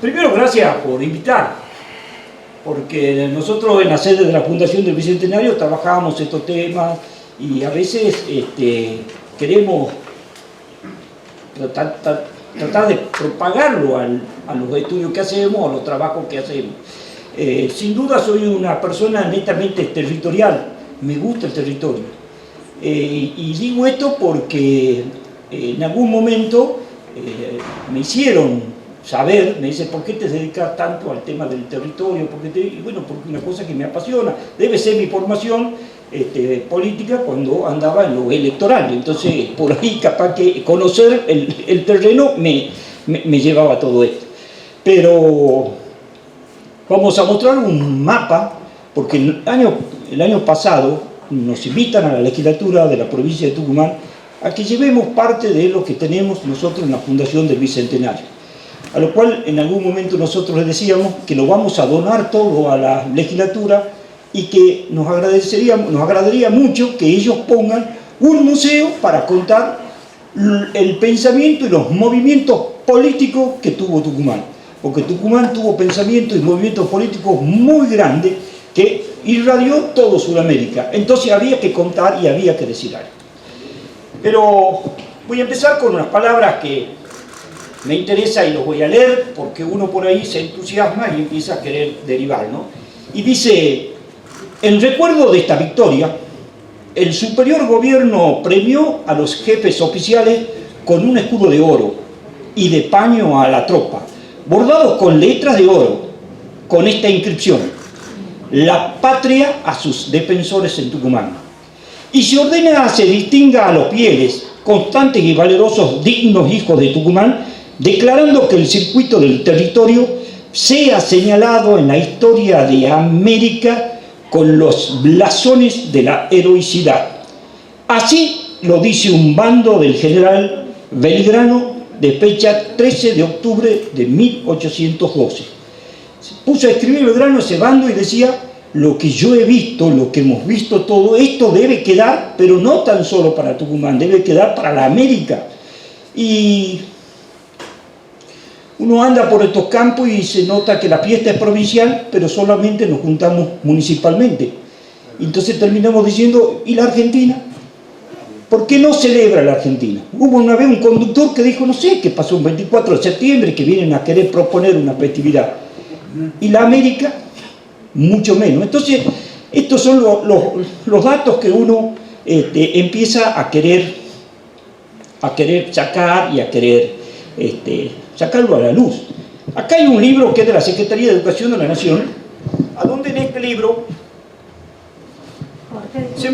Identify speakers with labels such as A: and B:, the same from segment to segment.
A: Primero, gracias por invitar, porque nosotros en la sede de la Fundación del Bicentenario trabajábamos estos temas y a veces queremos tratar de propagarlo a los estudios que hacemos, a los trabajos que hacemos. Sin duda soy una persona netamente territorial, me gusta el territorio. Y digo esto porque en algún momento me hicieron saber, me dicen, ¿por qué te dedicas tanto al tema del territorio? Y bueno, porque es una cosa que me apasiona, debe ser mi formación política cuando andaba en lo electoral, entonces por ahí capaz que conocer el terreno me llevaba a todo esto. Pero vamos a mostrar un mapa, porque el año pasado nos invitan a la legislatura de la provincia de Tucumán a que llevemos parte de lo que tenemos nosotros en la Fundación del Bicentenario. A lo cual en algún momento nosotros les decíamos que lo vamos a donar todo a la legislatura y que nos agradaría mucho que ellos pongan un museo para contar el pensamiento y los movimientos políticos que tuvo Tucumán. Porque Tucumán tuvo pensamientos y movimientos políticos muy grandes que irradió todo Sudamérica. Entonces había que contar y había que decir algo. Pero voy a empezar con unas palabras que me interesa y los voy a leer porque uno por ahí se entusiasma y empieza a querer derivar, ¿no? Y dice: en recuerdo de esta victoria, el superior gobierno premió a los jefes oficiales con un escudo de oro y de paño a la tropa, bordados con letras de oro, con esta inscripción: la patria a sus defensores en Tucumán. Y se ordena se distinga a los fieles, constantes y valerosos, dignos hijos de Tucumán, declarando que el circuito del territorio sea señalado en la historia de América con los blasones de la heroicidad. Así lo dice un bando del general Belgrano de fecha 13 de octubre de 1812. Se puso a escribir Belgrano ese bando y decía: lo que yo he visto, lo que hemos visto todo, esto debe quedar, pero no tan solo para Tucumán, debe quedar para la América. Y uno anda por estos campos y se nota que la fiesta es provincial, pero solamente nos juntamos municipalmente. Entonces terminamos diciendo: ¿y la Argentina? ¿Por qué no celebra la Argentina? Hubo una vez un conductor que dijo, no sé, qué pasó un 24 de septiembre, que vienen a querer proponer una festividad. ¿Y la América? Mucho menos. Entonces, estos son los datos que uno empieza a querer sacar y a querer sacarlo a la luz. Acá hay un libro que es de la Secretaría de Educación de la Nación, a donde en este libro se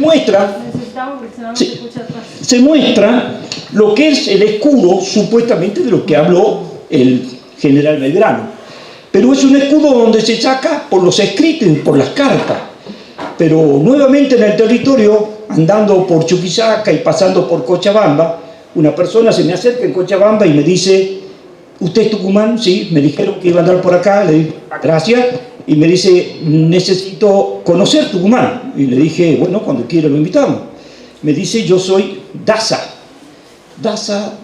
A: muestra lo que es el escudo, supuestamente, de lo que habló el general Belgrano. Pero es un escudo donde se saca por los escritos y por las cartas. Pero nuevamente en el territorio, andando por Chuquisaca y pasando por Cochabamba, una persona se me acerca en Cochabamba y me dice: ¿usted es Tucumán? Sí, me dijeron que iba a andar por acá. Le digo: gracias. Y me dice: necesito conocer Tucumán. Y le dije: bueno, cuando quiera lo invitamos. Me dice: yo soy Daza. Daza,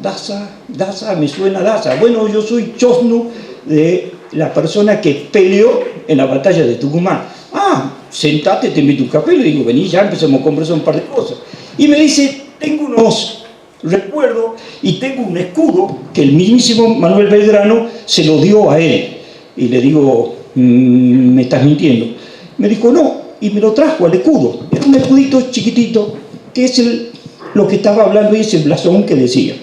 A: me suena Daza. Bueno, yo soy chosno de la persona que peleó en la batalla de Tucumán. Ah, sentate, te invito un café. Le digo: vení, ya empecemos a conversar un par de cosas. Y me dice: tengo unos recuerdos y tengo un escudo que el mismísimo Manuel Belgrano se lo dio a él. Y le digo: me estás mintiendo. Me dijo: no, y me lo trajo al escudo. Era un escudito chiquitito, que es lo que estaba hablando y ese blasón que decía.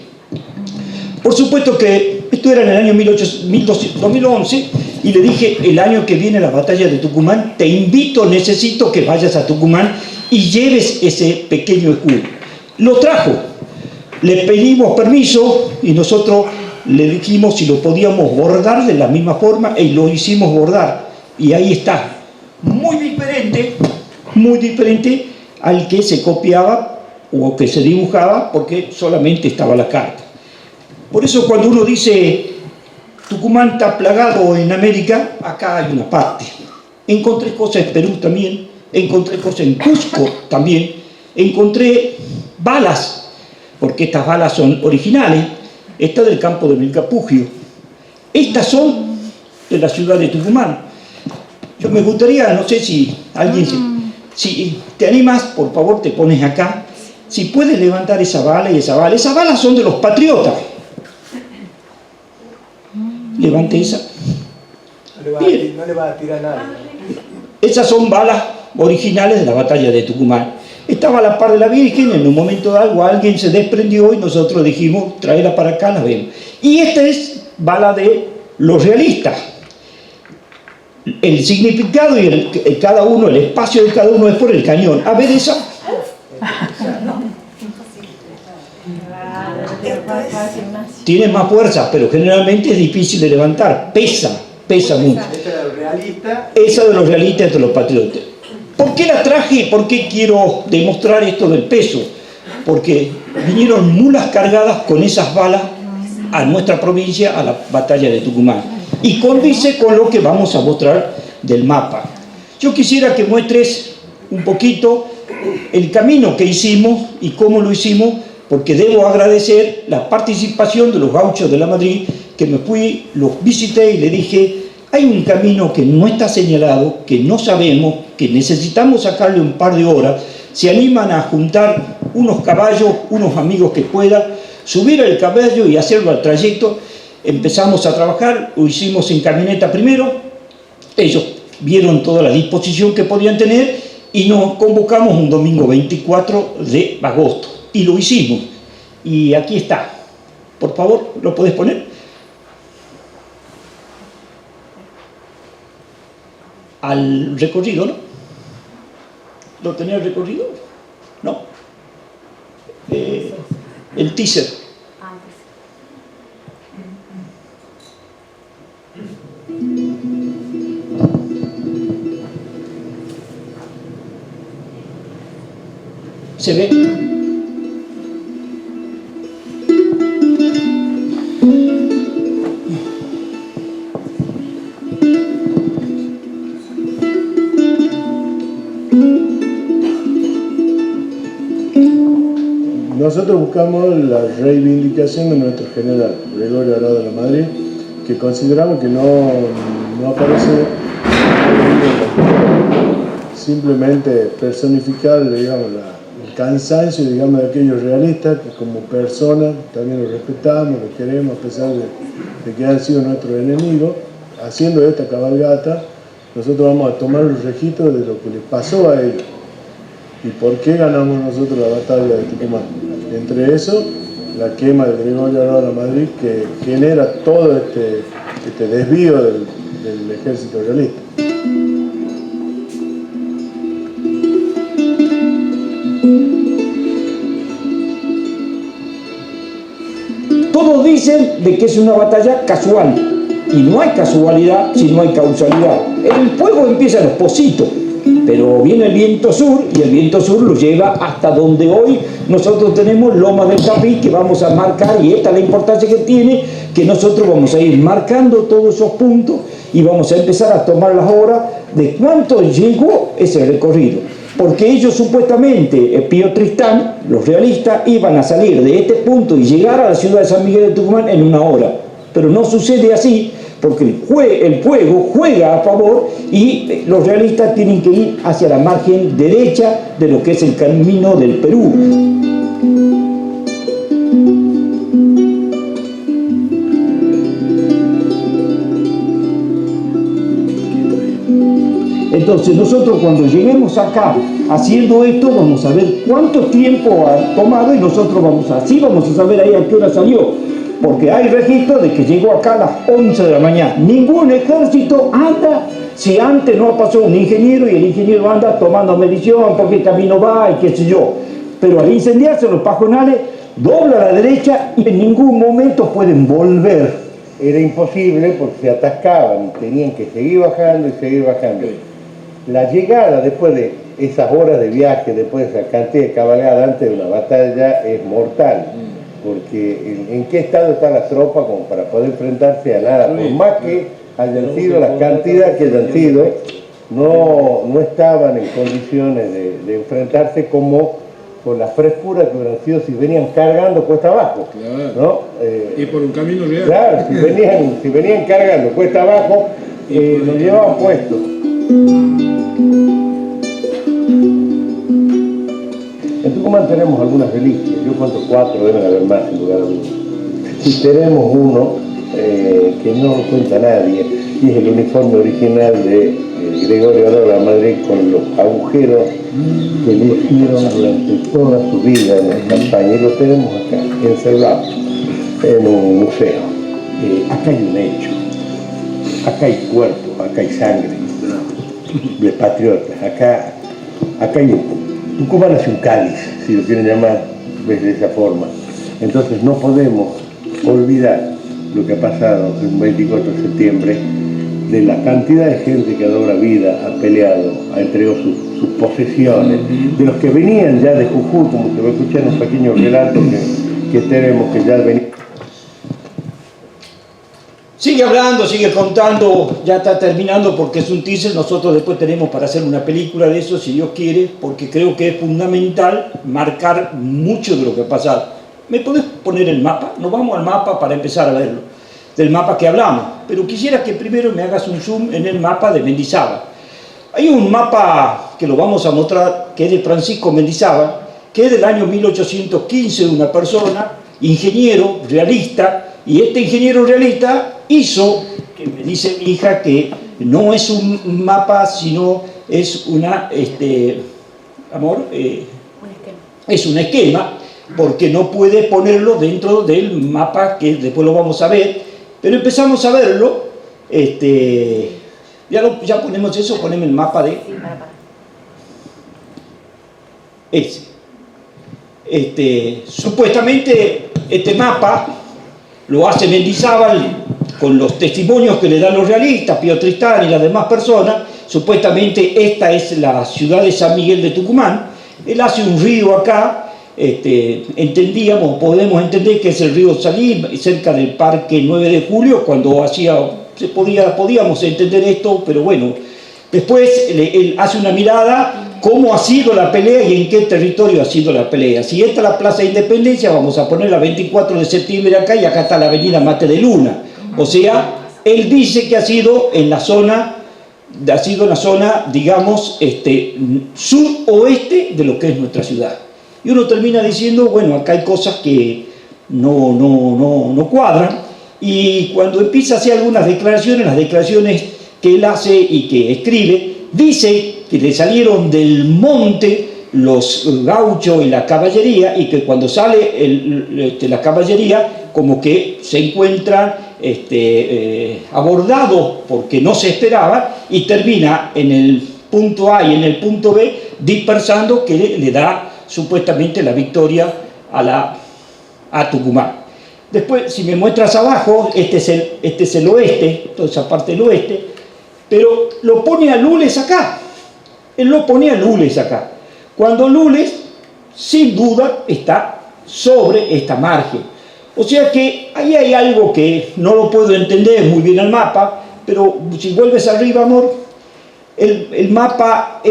A: Por supuesto que esto era en el año 2011, y le dije: el año que viene la batalla de Tucumán, te invito, necesito que vayas a Tucumán y lleves ese pequeño escudo. Lo trajo, le pedimos permiso y nosotros le dijimos si lo podíamos bordar de la misma forma y lo hicimos bordar. Y ahí está, muy diferente al que se copiaba o que se dibujaba, porque solamente estaba la carta. Por eso cuando uno dice Tucumán está plagado en América, acá hay una parte. Encontré cosas en Perú también, encontré cosas en Cusco también, encontré balas, porque estas balas son originales, esta del campo de Vilcapugio. Estas son de la ciudad de Tucumán. Yo me gustaría, no sé si alguien, si te animas, por favor te pones acá, si puedes levantar esa bala y esa bala. Esas balas son de los patriotas. Levante esa.
B: No le va a tirar nada.
A: Esas son balas originales de la batalla de Tucumán. Estaba a la par de la Virgen, en un momento dado alguien se desprendió y nosotros dijimos, tráela para acá, la vemos. Y esta es bala de los realistas. El significado y el espacio de cada uno es por el cañón. A ver esa. Tiene más fuerza, pero generalmente es difícil de levantar. Pesa mucho. Esa de los realistas y de los patriotas. ¿Por qué la traje? ¿Por qué quiero demostrar esto del peso? Porque vinieron mulas cargadas con esas balas a nuestra provincia, a la batalla de Tucumán. Y condice con lo que vamos a mostrar del mapa. Yo quisiera que muestres un poquito el camino que hicimos y cómo lo hicimos, porque debo agradecer la participación de los gauchos de la Madrid, que me fui, los visité y le dije, hay un camino que no está señalado, que no sabemos, que necesitamos sacarle un par de horas. Se animan a juntar unos caballos, unos amigos que puedan, subir el caballo y hacerlo al trayecto. Empezamos a trabajar, lo hicimos en camioneta primero, ellos vieron toda la disposición que podían tener y nos convocamos un domingo 24 de agosto y lo hicimos. Y aquí está, por favor, ¿lo podés poner? Al recorrido, ¿no? ¿Lo tenía el recorrido? No. El teaser. ¿Se ve?
B: Nosotros buscamos la reivindicación de nuestro general, Gregorio Arado de la Madrid, que consideramos que no aparece simplemente personificar, digamos, el cansancio, digamos, de aquellos realistas que como personas también los respetamos, los queremos, a pesar de que han sido nuestros enemigos. Haciendo esta cabalgata, nosotros vamos a tomar los registros de lo que les pasó a ellos y por qué ganamos nosotros la batalla de Tucumán. Entre eso, la quema de Gregorio Arado de la Madrid, que genera todo este desvío del ejército realista.
A: Todos dicen de que es una batalla casual, y no hay casualidad si no hay causalidad. El fuego empieza en los Pocitos, pero viene el viento sur y el viento sur lo lleva hasta donde hoy nosotros tenemos Loma del Capí, que vamos a marcar, y esta es la importancia que tiene, que nosotros vamos a ir marcando todos esos puntos y vamos a empezar a tomar las horas de cuánto llegó ese recorrido. Porque ellos supuestamente, Pío Tristán, los realistas, iban a salir de este punto y llegar a la ciudad de San Miguel de Tucumán en una hora. Pero no sucede así, porque el fuego juega a favor y los realistas tienen que ir hacia la margen derecha de lo que es el camino del Perú. Entonces nosotros cuando lleguemos acá haciendo esto vamos a ver cuánto tiempo ha tomado y nosotros vamos a saber ahí a qué hora salió, porque hay registro de que llegó acá a las 11 de la mañana. Ningún ejército anda si antes no pasó un ingeniero y el ingeniero anda tomando medición porque el camino va y qué sé yo. Pero al incendiarse los pajonales dobla a la derecha y en ningún momento pueden volver.
C: Era imposible porque se atascaban, tenían que seguir bajando y seguir bajando. La llegada después de esas horas de viaje, después de esa cantidad de cabalgada antes de una batalla es mortal, porque en qué estado está la tropa como para poder enfrentarse a nada, por más que hayan sido las cantidades que hayan sido, no estaban en condiciones de enfrentarse como con la frescura que hubieran sido si venían cargando cuesta abajo.
B: Claro.
C: ¿No?
B: Y por un camino real.
C: Claro, si venían cargando cuesta abajo, nos llevaban puestos. En Tucumán tenemos algunas reliquias, yo cuento 4, deben haber más en lugar de uno. Y tenemos uno que no lo cuenta nadie, y es el uniforme original de Gregorio Adora Madrid con los agujeros que le hicieron durante toda su vida en la campaña, y lo tenemos acá, encerrado en un museo. Acá hay un hecho, acá hay cuerpos, acá hay sangre de patriotas, acá hay un... Tucumán es un cáliz, si lo quieren llamar de esa forma. Entonces no podemos olvidar lo que ha pasado el 24 de septiembre, de la cantidad de gente que ha dado la vida, ha peleado, ha entregado sus posesiones, de los que venían ya de Jujuy, como se va a escuchar en un pequeño relato que tenemos, que ya venían.
A: Sigue hablando, sigue contando, ya está terminando porque es un teaser, nosotros después tenemos para hacer una película de eso, si Dios quiere, porque creo que es fundamental marcar mucho de lo que ha pasado. ¿Me podés poner el mapa? Nos vamos al mapa para empezar a verlo, del mapa que hablamos, pero quisiera que primero me hagas un zoom en el mapa de Mendizábal. Hay un mapa que lo vamos a mostrar, que es de Francisco Mendizábal, que es del año 1815, de una persona, ingeniero, realista, y este ingeniero realista hizo, que me dice mi hija que no es un mapa, sino es una, es un esquema, porque no puede ponerlo dentro del mapa, que después lo vamos a ver, pero empezamos a verlo, ya ponemos eso, ponemos el mapa de ese. Supuestamente este mapa lo hace Mendizábal con los testimonios que le dan los realistas, Pío Tristán y las demás personas. Supuestamente esta es la ciudad de San Miguel de Tucumán. Él hace un río acá, podemos entender que es el río Salín, cerca del Parque 9 de Julio, cuando podíamos entender esto, pero bueno, después él hace una mirada cómo ha sido la pelea y en qué territorio ha sido la pelea. Si esta es la Plaza de Independencia, vamos a poner la 24 de septiembre acá, y acá está la avenida Mate de Luna. O sea, él dice que ha sido en la zona, digamos, suroeste de lo que es nuestra ciudad. Y uno termina diciendo, bueno, acá hay cosas que no cuadran, y cuando empieza a hacer algunas declaraciones, las declaraciones que él hace y que escribe, dice que le salieron del monte los gauchos y la caballería, y que cuando sale la caballería como que se encuentran abordados porque no se esperaba, y termina en el punto A y en el punto B dispersando, que le da supuestamente la victoria a Tucumán. Después, si me muestras abajo, este es el oeste, toda esa parte del oeste, pero lo pone a Lules acá. Él lo pone a Lules acá, cuando Lules, sin duda, está sobre esta margen. O sea que ahí hay algo que no lo puedo entender muy bien el mapa, pero si vuelves arriba, amor, el mapa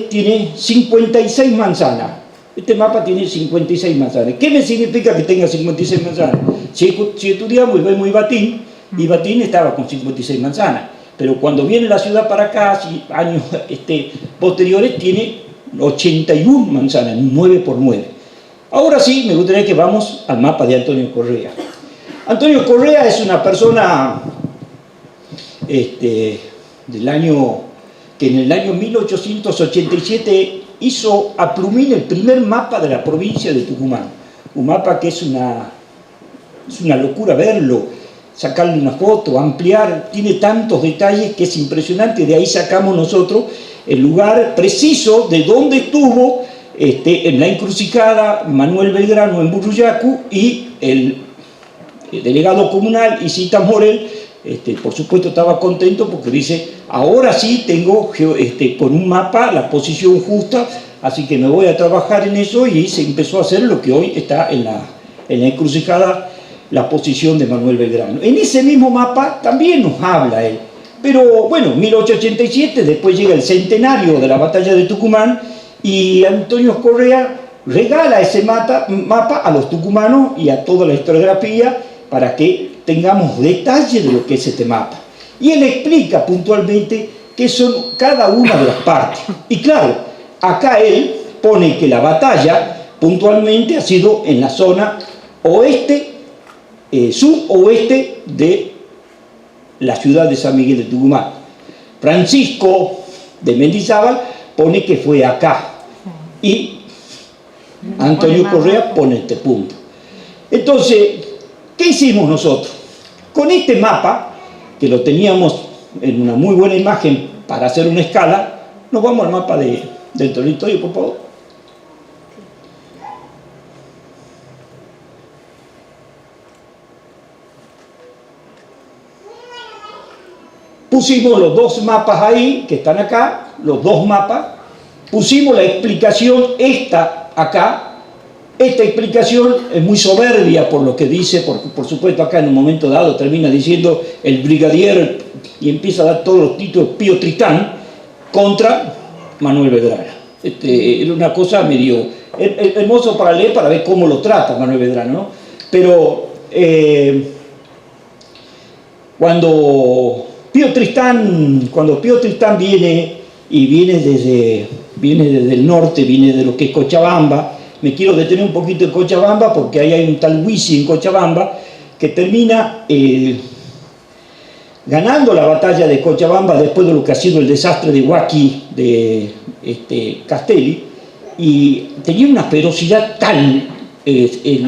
A: tiene 56 manzanas. Este mapa tiene 56 manzanas. ¿Qué me significa que tenga 56 manzanas? Si estudiamos y vemos Ibatín, Ibatín estaba con 56 manzanas. Pero cuando viene la ciudad para acá, años posteriores, tiene 81 manzanas, 9 por 9. Ahora sí, me gustaría que vamos al mapa de Antonio Correa. Antonio Correa es una persona del año, que en el año 1887 hizo a plumín el primer mapa de la provincia de Tucumán. Un mapa que es una locura verlo, sacarle una foto, ampliar, tiene tantos detalles que es impresionante. De ahí sacamos nosotros el lugar preciso de donde estuvo en la encrucijada Manuel Belgrano en Burruyacu, y el delegado comunal Isitas Morel, por supuesto estaba contento porque dice, ahora sí tengo con un mapa la posición justa, así que me voy a trabajar en eso, y se empezó a hacer lo que hoy está en la encrucijada, la posición de Manuel Belgrano. En ese mismo mapa también nos habla él, pero bueno, 1887, después llega el centenario de la batalla de Tucumán, y Antonio Correa regala ese mapa a los tucumanos y a toda la historiografía para que tengamos detalle de lo que es este mapa. Y él explica puntualmente qué son cada una de las partes. Y claro, acá él pone que la batalla puntualmente ha sido en la zona oeste, suroeste de la ciudad de San Miguel de Tucumán. Francisco de Mendizábal pone que fue acá y Antonio Correa pone este punto. Entonces, ¿qué hicimos nosotros? Con este mapa, que lo teníamos en una muy buena imagen para hacer una escala, nos vamos al mapa del territorio, por favor. Pusimos los dos mapas ahí, que están acá, los dos mapas. Pusimos la explicación esta acá. Esta explicación es muy soberbia por lo que dice, por supuesto acá en un momento dado termina diciendo el brigadier y empieza a dar todos los títulos Pío Tristán contra Manuel Belgrano. Era una cosa medio hermoso para leer, para ver cómo lo trata Manuel Belgrano, ¿no? Pero cuando Pío Tristán viene desde el norte, viene de lo que es Cochabamba. Me quiero detener un poquito en Cochabamba porque ahí hay un tal Huisi en Cochabamba que termina ganando la batalla de Cochabamba después de lo que ha sido el desastre de Huaki de Castelli, y tenía una ferocidad tal el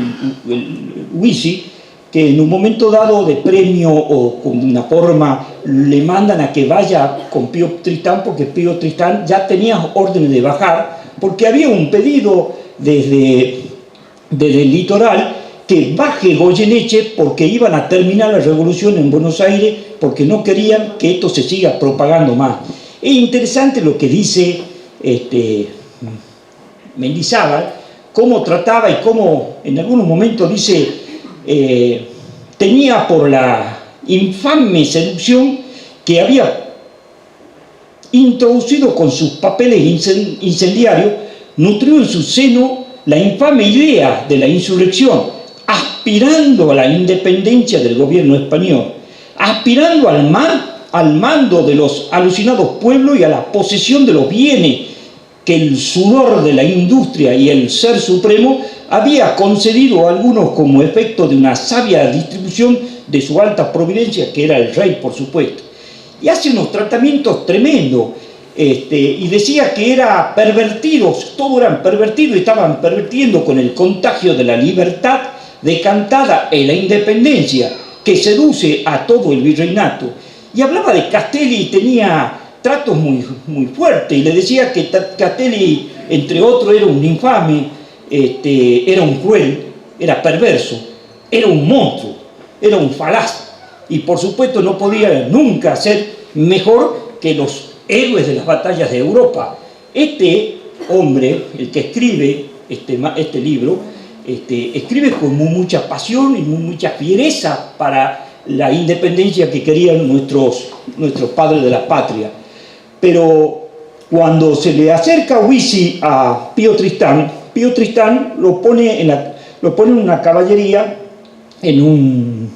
A: Huisi que en un momento dado de premio o con una forma le mandan a que vaya con Pío Tristán, porque Pío Tristán ya tenía órdenes de bajar, porque había un pedido desde el litoral que baje Goyeneche porque iban a terminar la revolución en Buenos Aires, porque no querían que esto se siga propagando más. Es interesante lo que dice Mendizábal, cómo trataba y cómo en algunos momentos dice tenía por la infame seducción que había introducido con sus papeles incendiarios, nutrió en su seno la infame idea de la insurrección, aspirando a la independencia del gobierno español, aspirando al mando de los alucinados pueblos y a la posesión de los bienes que el sudor de la industria y el ser supremo había concedido a algunos como efecto de una sabia distribución de su alta providencia, que era el rey, por supuesto. Y hace unos tratamientos tremendos, y decía que era pervertidos, todos eran pervertidos y estaban pervirtiendo con el contagio de la libertad decantada en la independencia que seduce a todo el virreinato. Y hablaba de Castelli y tenía tratos muy fuertes, y le decía que Castelli, entre otros, era un infame, era un cruel, era perverso, era un monstruo, era un falaz, y por supuesto no podía nunca ser mejor que los héroes de las batallas de Europa. Este hombre, el que escribe este libro, escribe con mucha pasión y mucha fiereza para la independencia que querían nuestros padres de la patria. Pero cuando se le acerca Huisi a Pío Tristán lo pone en una caballería en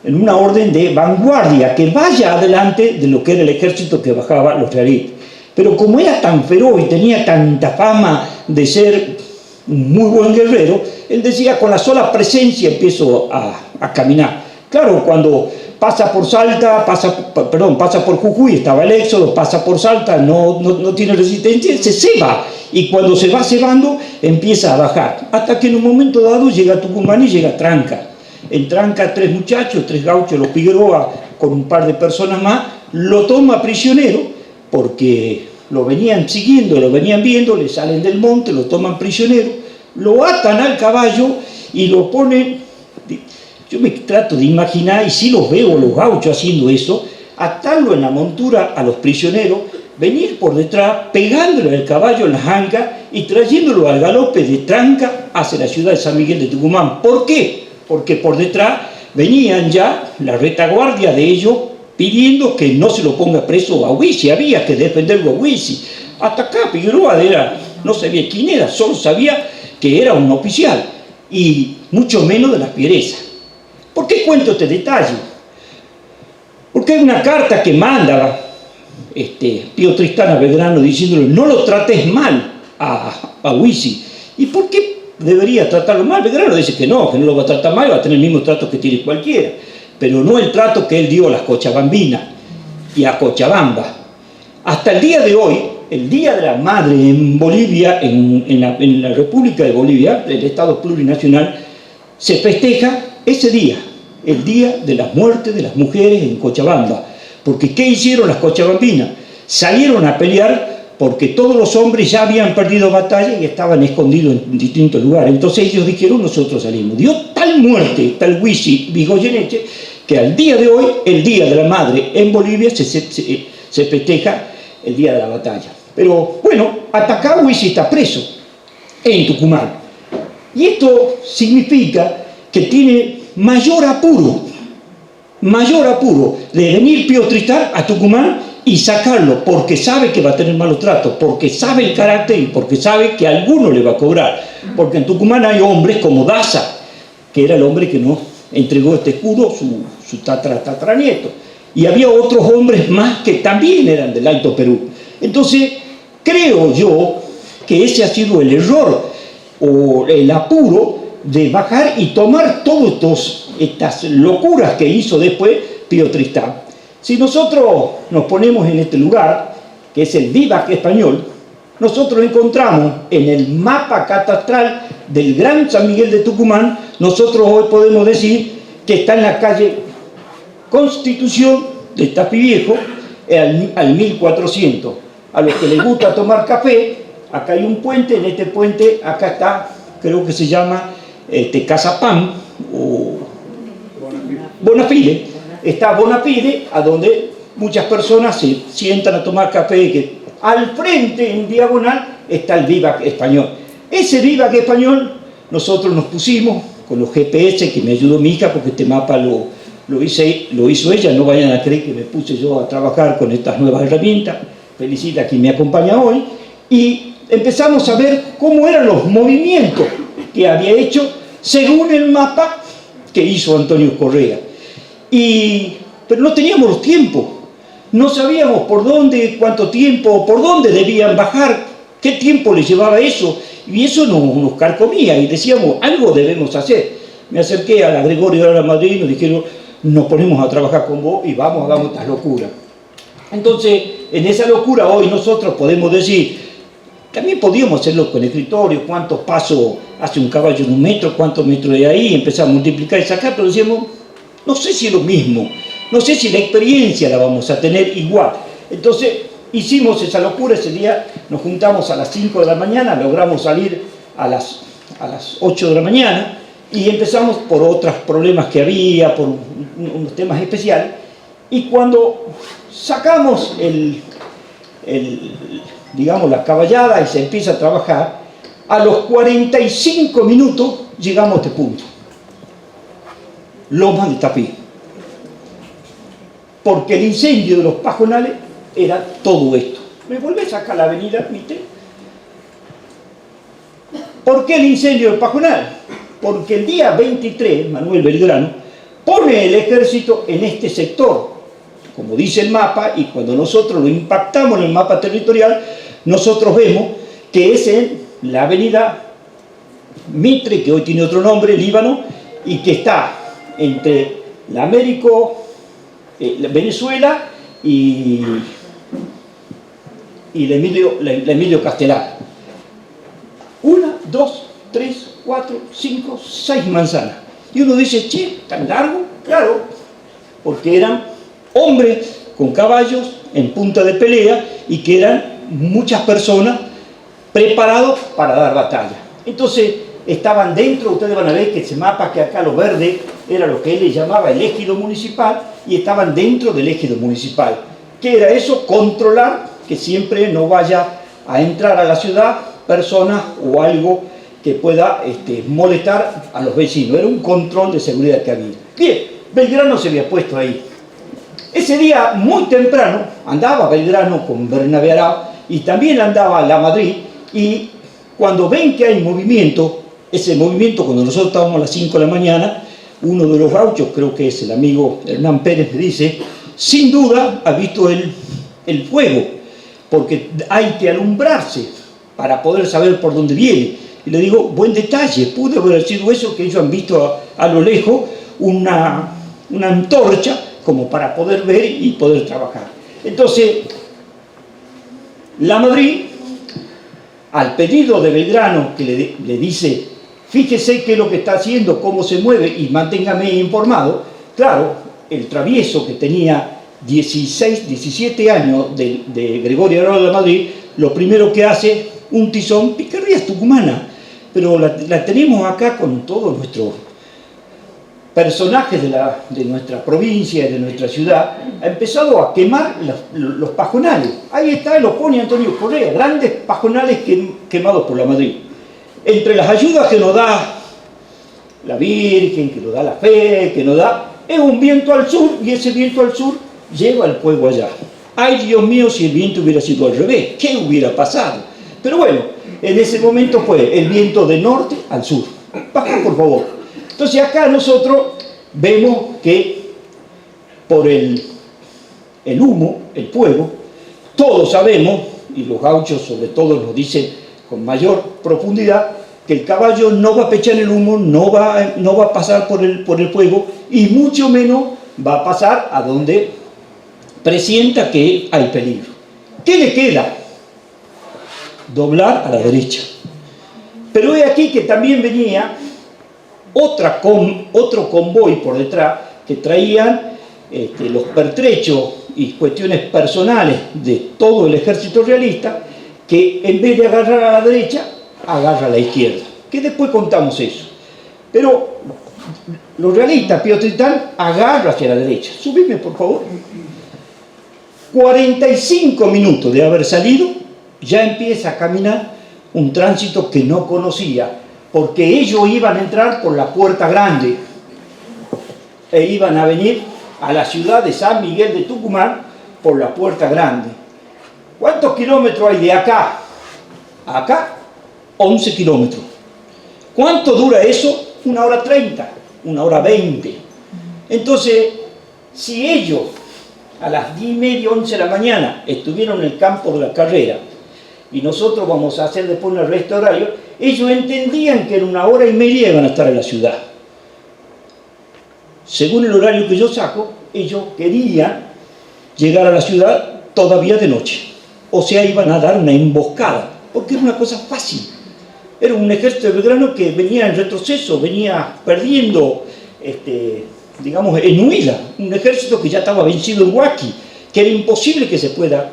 A: una orden de vanguardia, que vaya adelante de lo que era el ejército que bajaba los realistas. Pero como era tan feroz y tenía tanta fama de ser un muy buen guerrero, él decía, con la sola presencia empiezo a caminar. Claro, cuando pasa por Salta, pasa por Jujuy, estaba el éxodo, pasa por Salta, no tiene resistencia, se ceba, y cuando se va cebando empieza a bajar, hasta que en un momento dado llega a Tucumán y llega a Tranca. En Tranca 3 muchachos, 3 gauchos, los Figueroa, con un par de personas más, lo toma prisionero, porque lo venían siguiendo, lo venían viendo, le salen del monte, lo toman prisionero, lo atan al caballo y lo ponen. Yo me trato de imaginar, y sí los veo los gauchos haciendo eso, atarlo en la montura a los prisioneros, venir por detrás, pegándole al caballo en las ancas y trayéndolo al galope de Tranca hacia la ciudad de San Miguel de Tucumán. ¿Por qué? Porque por detrás venían ya la retaguardia de ellos pidiendo que no se lo ponga preso a Huisi, había que defenderlo a Huisi. Hasta acá Figueroa era no sabía quién era, solo sabía que era un oficial, y mucho menos de las Pieresas. ¿Por qué cuento este detalle? Porque hay una carta que manda Pío Tristán a Belgrano diciéndole: no lo trates mal a Huisi. ¿Y por qué debería tratarlo mal? Belgrano dice que no lo va a tratar mal, va a tener el mismo trato que tiene cualquiera, pero no el trato que él dio a las cochabambinas y a Cochabamba. Hasta el día de hoy, el Día de la Madre en Bolivia, en la República de Bolivia, el Estado plurinacional, se festeja ese día, el Día de la Muerte de las Mujeres en Cochabamba. Porque ¿qué hicieron las cochabambinas? Salieron a pelear porque todos los hombres ya habían perdido batalla y estaban escondidos en distintos lugares. Entonces ellos dijeron: nosotros salimos. Dio tal muerte, tal Huisi Vigoyeneche, que al día de hoy, el Día de la Madre en Bolivia, se festeja el día de la batalla. Pero bueno, hasta acá Huisi está preso en Tucumán. Y esto significa que tiene mayor apuro de venir Pío Tristán a Tucumán y sacarlo, porque sabe que va a tener malos tratos, porque sabe el carácter y porque sabe que alguno le va a cobrar. Porque en Tucumán hay hombres como Daza, que era el hombre que nos entregó este escudo, su tataranieto. Y había otros hombres más que también eran del Alto Perú. Entonces, creo yo que ese ha sido el error o el apuro de bajar y tomar todas estas locuras que hizo después Pío Tristán. Si nosotros nos ponemos en este lugar, que es el Vivac español, nosotros encontramos en el mapa catastral del Gran San Miguel de Tucumán, nosotros hoy podemos decir que está en la calle Constitución de Tapi Viejo al 1400. A los que les gusta tomar café, acá hay un puente, en este puente acá está, creo que se llama Casa Pan o Bonafide. Está Bonafide, a donde muchas personas se sientan a tomar café, que al frente, en diagonal, está el Vivac español. Ese Vivac español nosotros nos pusimos con los GPS, que me ayudó mi hija, porque este mapa lo hizo ella. No vayan a creer que me puse yo a trabajar con estas nuevas herramientas. Felicita a quien me acompaña hoy. Y empezamos a ver cómo eran los movimientos que había hecho según el mapa que hizo Antonio Correa. Pero no teníamos los tiempos, no sabíamos por dónde, cuánto tiempo, por dónde debían bajar, qué tiempo les llevaba eso, y eso nos carcomía, y decíamos: algo debemos hacer. Me acerqué a la Gregorio de la Madrid y nos dijeron: nos ponemos a trabajar con vos y hagamos estas locuras. Entonces, en esa locura hoy nosotros podemos decir, también podíamos hacerlo con escritorio: cuántos pasos hace un caballo en un metro, cuántos metros de ahí, empezar a multiplicar y sacar, pero decíamos: no sé si es lo mismo, no sé si la experiencia la vamos a tener igual. Entonces hicimos esa locura. Ese día nos juntamos a las 5 de la mañana, logramos salir a las 8 de la mañana y empezamos por otros problemas que había, por unos temas especiales. Y cuando sacamos digamos, la caballada y se empieza a trabajar, a los 45 minutos llegamos a este punto: Lomas de Tapí. Porque el incendio de los pajonales era todo esto. ¿Me volvés a sacar la avenida, viste? ¿Por qué el incendio del pajonal? Porque el día 23, Manuel Belgrano pone el ejército en este sector, como dice el mapa, y cuando nosotros lo impactamos en el mapa territorial, nosotros vemos que es en la avenida Mitre, que hoy tiene otro nombre, Líbano, y que está entre la Venezuela y la Emilio Castelar. 1, 2, 3, 4, 5, 6 manzanas. Y uno dice: che, ¿tan largo? Claro, porque eran hombres con caballos en punta de pelea y que eran muchas personas preparados para dar batalla. Entonces estaban dentro, ustedes van a ver que ese mapa, que acá lo verde era lo que él le llamaba el ejido municipal, y estaban dentro del ejido municipal. ¿Qué era eso? Controlar que siempre no vaya a entrar a la ciudad personas o algo que pueda molestar a los vecinos. Era un control de seguridad que había. Bien, Belgrano se había puesto ahí. Ese día, muy temprano, andaba Belgrano con Bernabé Arao y también andaba La Madrid, y Cuando ven que hay movimiento, ese movimiento, cuando nosotros estábamos a las 5 de la mañana, uno de los gauchos, creo que es el amigo Hernán Pérez, me dice, sin duda ha visto el fuego, porque hay que alumbrarse para poder saber por dónde viene. Y le digo, buen detalle, pudo haber sido eso, que ellos han visto a lo lejos una antorcha como para poder ver y poder trabajar. Entonces, Lamadrid, al pedido de Belgrano, que le dice, fíjese qué es lo que está haciendo, cómo se mueve y manténgame informado, claro, el travieso que tenía 16, 17 años de Gregorio Herrera de Lamadrid, lo primero que hace, un tizón, picardías tucumana, pero la tenemos acá con todos nuestros personajes de nuestra provincia, de nuestra ciudad, ha empezado a quemar los pajonales. Ahí está, lo pone Antonio Correa, grandes pajonales quemados por Lamadrid. Entre las ayudas que nos da la Virgen, que nos da la fe, que nos da, es un viento al sur, y ese viento al sur lleva el fuego allá. Ay, Dios mío, si el viento hubiera sido al revés, ¿qué hubiera pasado? Pero bueno, en ese momento fue el viento de norte al sur. Baja, por favor. Entonces acá nosotros vemos que por el humo, el fuego, todos sabemos, y los gauchos sobre todo nos dicen con mayor profundidad, que el caballo no va a pechar el humo, no va a pasar por el fuego, y mucho menos va a pasar a donde presienta que hay peligro. ¿Qué le queda? Doblar a la derecha. Pero he aquí que también venía otro convoy por detrás que traían los pertrechos y cuestiones personales de todo el ejército realista, que en vez de agarrar a la derecha, agarra a la izquierda. Que después contamos eso. Pero los realistas, Pío Tristán, agarra hacia la derecha. Subime, por favor. 45 minutos de haber salido, ya empieza a caminar un tránsito que no conocía, porque ellos iban a entrar por la Puerta Grande e iban a venir a la ciudad de San Miguel de Tucumán por la Puerta Grande. ¿Cuántos kilómetros hay de acá a acá? 11 kilómetros. ¿Cuánto dura eso? 1 hora 30, 1 hora 20. Entonces, si ellos a las 10:30, 11 de la mañana estuvieron en el campo de la carrera y nosotros vamos a hacer después el resto horario, ellos entendían que en 1 hora y media iban a estar en la ciudad. Según el horario que yo saco, ellos querían llegar a la ciudad todavía de noche. O sea, iban a dar una emboscada, porque era una cosa fácil. Era un ejército de Belgrano que venía en retroceso, venía perdiendo, digamos, en huida. Un ejército que ya estaba vencido en Huaqui, que era imposible que se pueda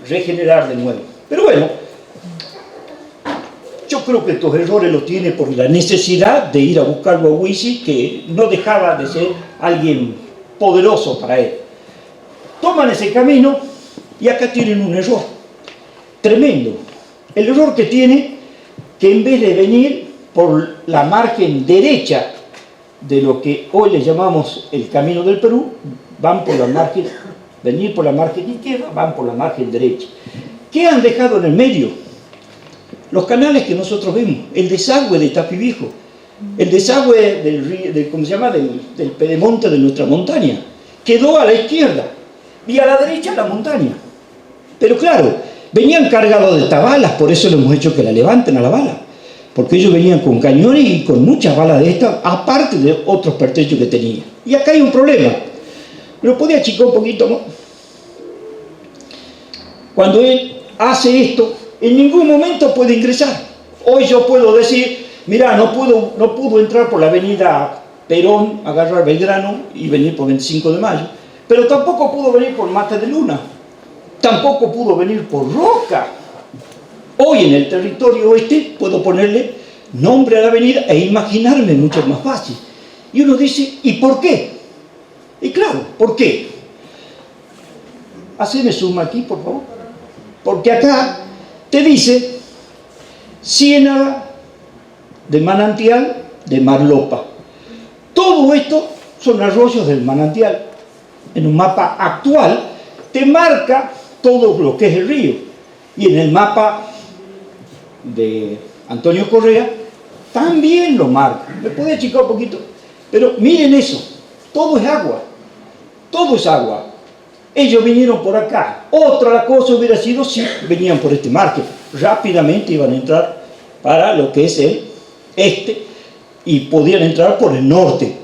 A: regenerar de nuevo. Pero bueno, yo creo que estos errores los tiene por la necesidad de ir a buscarlo a Huici, que no dejaba de ser alguien poderoso para él. Toman ese camino y acá tienen un error tremendo. El error que tiene, que en vez de venir por la margen derecha de lo que hoy le llamamos el Camino del Perú, van por la margen, venir por la margen izquierda, van por la margen derecha. ¿Qué han dejado en el medio? Los canales que nosotros vemos, el desagüe de Tapi Viejo, el desagüe ¿cómo se llama? Del pedemonte de nuestra montaña, quedó a la izquierda y a la derecha la montaña. Pero claro, venían cargados de tabalas, por eso le hemos hecho que la levanten a la bala, porque ellos venían con cañones y con muchas balas de estas, aparte de otros pertrechos que tenían. Y acá hay un problema. ¿Lo podía achicar un poquito, no? Cuando él hace esto, en ningún momento puede ingresar. Hoy yo puedo decir, mira, no pudo entrar por la avenida Perón, agarrar Belgrano y venir por 25 de Mayo, pero tampoco pudo venir por Mata de Luna, tampoco pudo venir por Roca. Hoy en el territorio oeste puedo ponerle nombre a la avenida e imaginarme mucho más fácil. Y uno dice, ¿y por qué? Y claro, ¿por qué? Haceme zoom aquí, por favor. Porque acá te dice Ciénaga de Manantial de Marlopa. Todo esto son arroyos del manantial. En un mapa actual te marca todo lo que es el río. Y en el mapa de Antonio Correa, también lo marca. ¿Me puede achicar un poquito? Pero miren eso, todo es agua, todo es agua. Ellos vinieron por acá. Otra cosa hubiera sido si venían por este mar, que rápidamente iban a entrar para lo que es el este y podían entrar por el norte,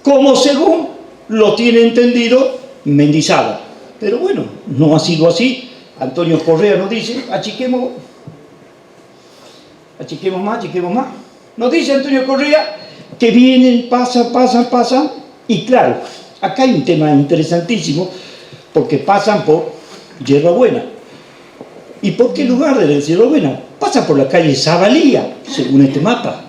A: como según lo tiene entendido Mendizábal. Pero bueno, no ha sido así. Antonio Correa nos dice, achiquemos más. Nos dice Antonio Correa que vienen, pasan. Y claro, acá hay un tema interesantísimo, porque pasan por Yerbabuena. ¿Y por qué lugar de Yerbabuena? Pasa por la calle Zavalía, según este mapa.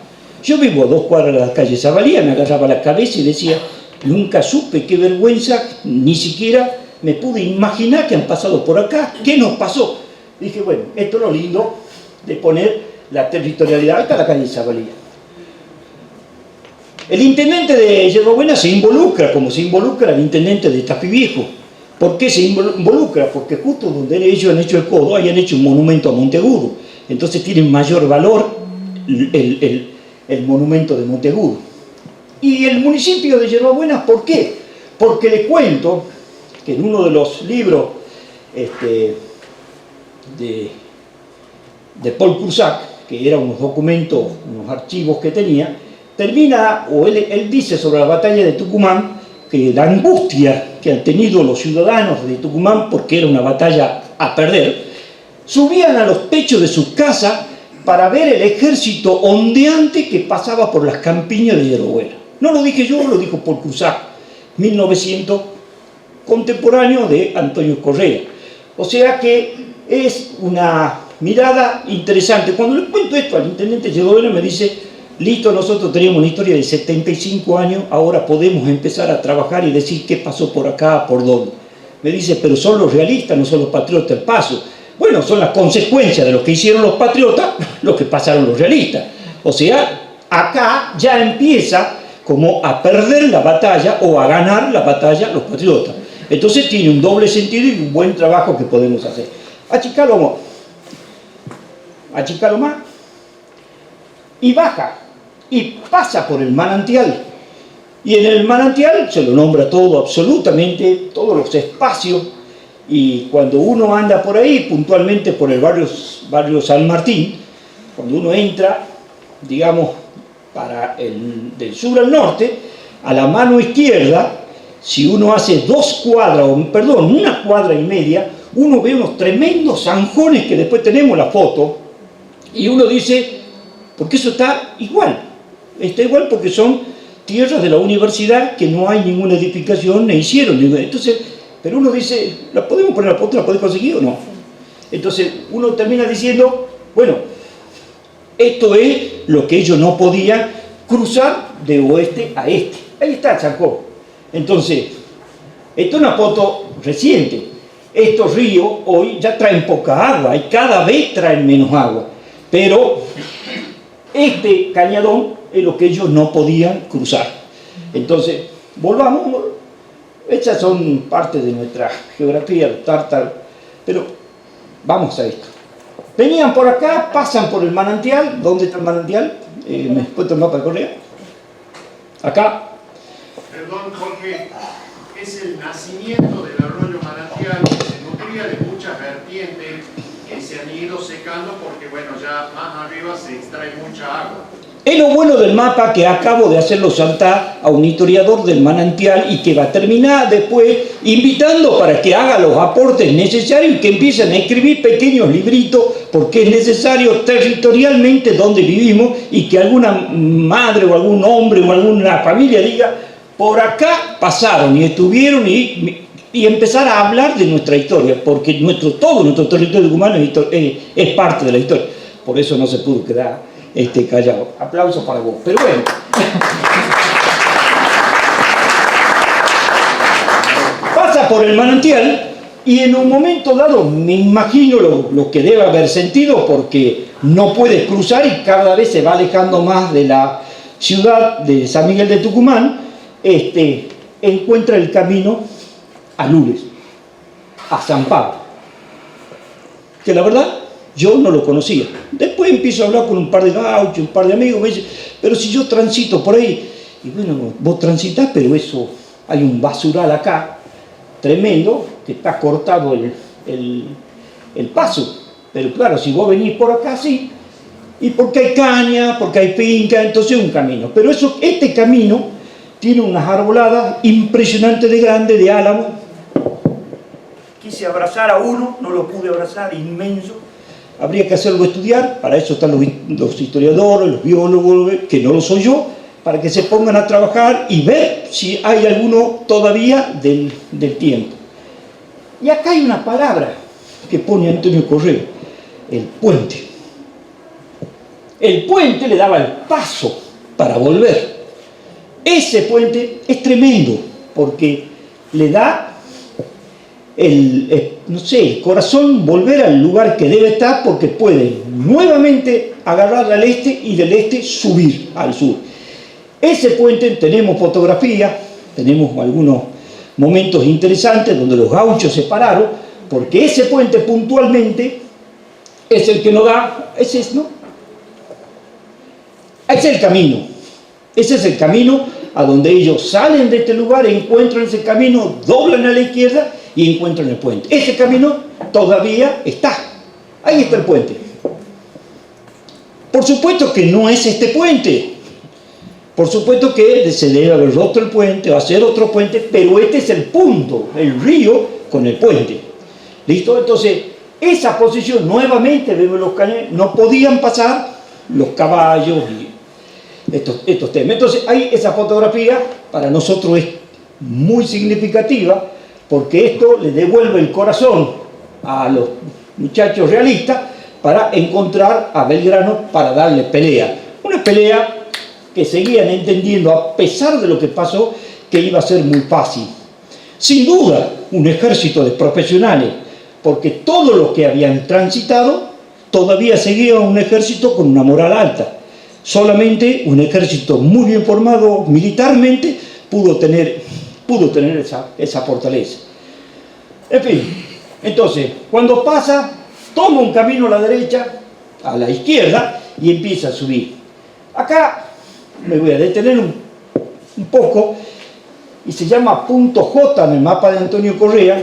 A: Yo vivo a 2 cuadras de la calle Zavalía, me agarraba la cabeza y decía, nunca supe, qué vergüenza, ni siquiera me pude imaginar que han pasado por acá. ¿Qué nos pasó? Dije, bueno, esto es lo lindo de poner la territorialidad. Acá la calle Zavalía. El intendente de Yerbabuena se involucra, como se involucra el intendente de Tapiviejo. ¿Por qué se involucra? Porque justo donde ellos han hecho el codo, hayan hecho un monumento a Monteagudo. Entonces tiene mayor valor el monumento de Monteagudo. Y el municipio de Yerbabuena, ¿por qué? Porque le cuento que en uno de los libros de Paul Cusack, que eran unos documentos, unos archivos que tenía, termina, o él dice sobre la batalla de Tucumán, que la angustia que han tenido los ciudadanos de Tucumán, porque era una batalla a perder, subían a los techos de sus casas para ver el ejército ondeante que pasaba por las campiñas de Yerbabuena. No lo dije yo, lo dijo Paul Cusack, 1900, contemporáneo de Antonio Correa. O sea que es una mirada interesante. Cuando le cuento esto al intendente Yerbabuena me dice, listo, nosotros teníamos una historia de 75 años, ahora podemos empezar a trabajar y decir qué pasó por acá, por dónde. Me dice, pero son los realistas, no son los patriotas el paso. Bueno, son las consecuencias de lo que hicieron los patriotas, lo que pasaron los realistas. O sea, acá ya empieza como a perder la batalla o a ganar la batalla los patriotas. Entonces tiene un doble sentido y un buen trabajo que podemos hacer. Achicalo más. Y baja, y pasa por el manantial. Y en el manantial se lo nombra todo, absolutamente, todos los espacios. Y cuando uno anda por ahí, puntualmente por el barrio San Martín, cuando uno entra, digamos, del sur al norte, a la mano izquierda, si uno hace una cuadra y media, uno ve unos tremendos zanjones que después tenemos la foto, y uno dice, porque eso está igual porque son tierras de la universidad que no hay ninguna edificación, ne hicieron ninguna. Entonces, pero uno dice, ¿la podemos poner a la foto? ¿La podemos conseguir o no? Entonces uno termina diciendo, bueno, esto es lo que ellos no podían cruzar de oeste a este. Ahí está el zancón. Entonces, esto es una foto reciente. Estos ríos hoy ya traen poca agua y cada vez traen menos agua. Pero este cañadón es lo que ellos no podían cruzar. Entonces, volvamos. Estas son parte de nuestra geografía, los tártaros. Pero vamos a esto. Venían por acá, pasan por el manantial. ¿Dónde está el manantial? ¿Me puesto el mapa de Correa? Acá.
D: Perdón, Jorge. Es el nacimiento del arroyo manantial que se nutría de muchas vertientes que se han ido secando porque, bueno, ya más arriba se extrae mucha agua.
A: Es lo bueno del mapa que acabo de hacerlo saltar a un historiador del manantial y que va a terminar después invitando para que haga los aportes necesarios y que empiecen a escribir pequeños libritos porque es necesario territorialmente donde vivimos y que alguna madre o algún hombre o alguna familia diga por acá pasaron y estuvieron y empezar a hablar de nuestra historia porque todo nuestro territorio humano es parte de la historia. Por eso no se pudo quedar callado. Aplausos para vos. Pero bueno. Pasa por el manantial y en un momento dado, me imagino lo que debe haber sentido porque no puede cruzar y cada vez se va alejando más de la ciudad de San Miguel de Tucumán, encuentra el camino a Lules, a San Pablo. Que la verdad Yo no lo conocía. Después empiezo a hablar con un par de gauchos, un par de amigos, me dicen, pero si yo transito por ahí, y bueno, vos transitas, pero eso, hay un basural acá, tremendo, que está cortado el paso. Pero claro, si vos venís por acá, sí, y porque hay caña, porque hay finca, entonces es un camino. Pero este camino tiene unas arboladas impresionantes de grande, de álamo. Quise abrazar a uno, no lo pude abrazar, inmenso. Habría que hacerlo estudiar, para eso están los historiadores, los biólogos, que no lo soy yo, para que se pongan a trabajar y ver si hay alguno todavía del tiempo. Y acá hay una palabra que pone Antonio Correa, el puente. El puente le daba el paso para volver. Ese puente es tremendo, porque le da el corazón volver al lugar que debe estar, porque puede nuevamente agarrar al este y del este subir al sur. Ese puente, tenemos fotografías, tenemos algunos momentos interesantes donde los gauchos se pararon, porque ese puente puntualmente es el que nos da, ese es el camino. Ese es el camino a donde ellos salen de este lugar, encuentran ese camino, doblan a la izquierda y encuentran el puente. Ese camino todavía está. Ahí está el puente. Por supuesto que no es este puente. Por supuesto que se debe haber roto el puente o hacer otro puente, pero este es el punto, el río con el puente. ¿Listo? Entonces, esa posición, nuevamente vemos los cañones, no podían pasar los caballos y estos temas. Entonces, ahí esa fotografía para nosotros es muy significativa, porque esto le devuelve el corazón a los muchachos realistas para encontrar a Belgrano para darle pelea. Una pelea que seguían entendiendo, a pesar de lo que pasó, que iba a ser muy fácil. Sin duda, un ejército de profesionales, porque todos los que habían transitado todavía seguía un ejército con una moral alta. Solamente un ejército muy bien formado militarmente pudo tener esa fortaleza. En fin, entonces, cuando pasa, toma un camino a la derecha, a la izquierda, y empieza a subir. Acá me voy a detener un poco, y se llama punto J en el mapa de Antonio Correa,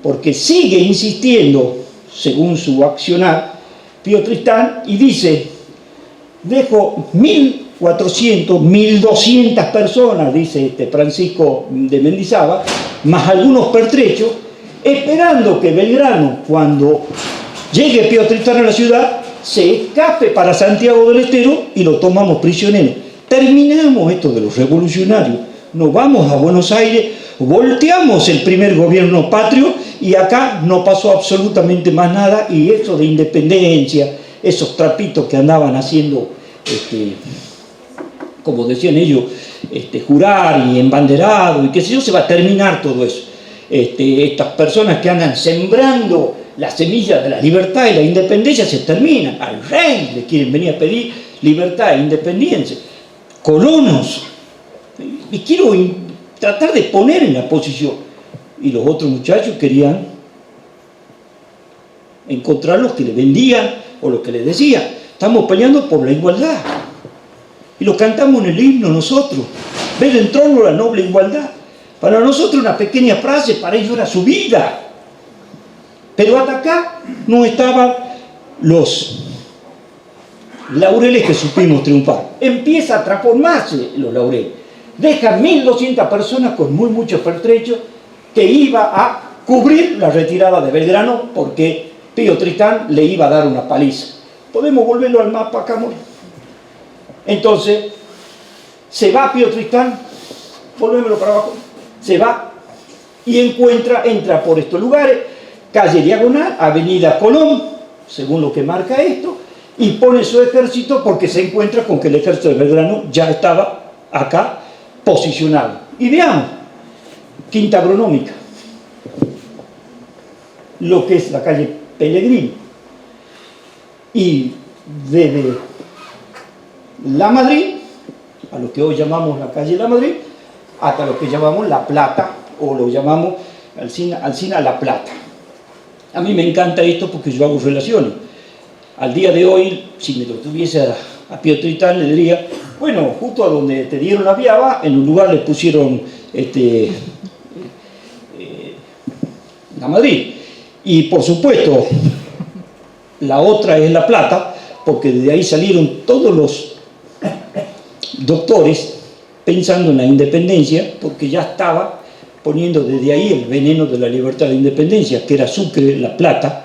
A: porque sigue insistiendo, según su accionar, Pío Tristán, y dice, dejo 1.400, 1.200 personas, dice Francisco de Mendizábal, más algunos pertrechos, esperando que Belgrano, cuando llegue Pío Tristán a la ciudad, se escape para Santiago del Estero y lo tomamos prisionero. Terminamos esto de los revolucionarios, nos vamos a Buenos Aires, volteamos el primer gobierno patrio y acá no pasó absolutamente más nada, y eso de independencia, esos trapitos que andaban haciendo, como decían ellos, jurar y embanderado y qué sé yo, se va a terminar todo eso. Estas personas que andan sembrando la semilla de la libertad y la independencia se terminan. Al rey le quieren venir a pedir libertad e independencia. Colonos. Y quiero tratar de poner en la posición. Y los otros muchachos querían encontrar los que le vendían o los que le decían. Estamos peleando por la igualdad. Y lo cantamos en el himno nosotros. Ver en trono la noble igualdad. Para nosotros una pequeña frase, para ellos era su vida. Pero hasta acá no estaban los laureles que supimos triunfar. Empieza a transformarse los laureles. Deja 1.200 personas con muchos pertrechos que iba a cubrir la retirada de Belgrano, porque Pío Tristán le iba a dar una paliza. ¿Podemos volverlo al mapa acá, amor? Entonces, se va Pío Tristán, volvémoslo para abajo, se va y entra por estos lugares, calle Diagonal, avenida Colón, según lo que marca esto, y pone su ejército porque se encuentra con que el ejército de Belgrano ya estaba acá posicionado. Y veamos, Quinta Agronómica, lo que es la calle Pellegrini, y desde La Madrid, a lo que hoy llamamos la calle La Madrid, hasta lo que llamamos La Plata, o lo llamamos Alsina La Plata. A mí me encanta esto porque yo hago relaciones. Al día de hoy, si me lo tuviese a Pío Tristán, le diría, bueno, justo a donde te dieron la viaba, en un lugar le pusieron la Madrid. Y por supuesto, la otra es La Plata, porque de ahí salieron todos los doctores pensando en la independencia, porque ya estaba poniendo desde ahí el veneno de la libertad de independencia, que era Sucre, La Plata,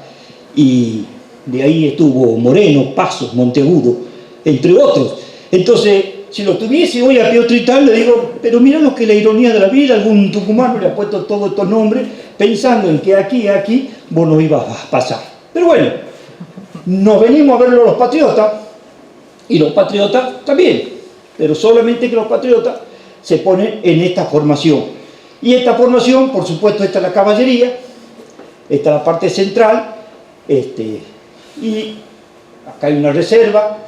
A: y de ahí estuvo Moreno, Pasos, Monteagudo, entre otros. Entonces, si lo tuviese hoy a Pío Tristán, le digo, pero mira lo que es la ironía de la vida, algún tucumano le ha puesto todos estos nombres, pensando en que aquí, vos no ibas a pasar. Pero bueno, nos venimos a verlo los patriotas, y los patriotas también, pero solamente que los patriotas se ponen en esta formación. Y esta formación, por supuesto, esta es la caballería, esta es la parte central, y acá hay una reserva,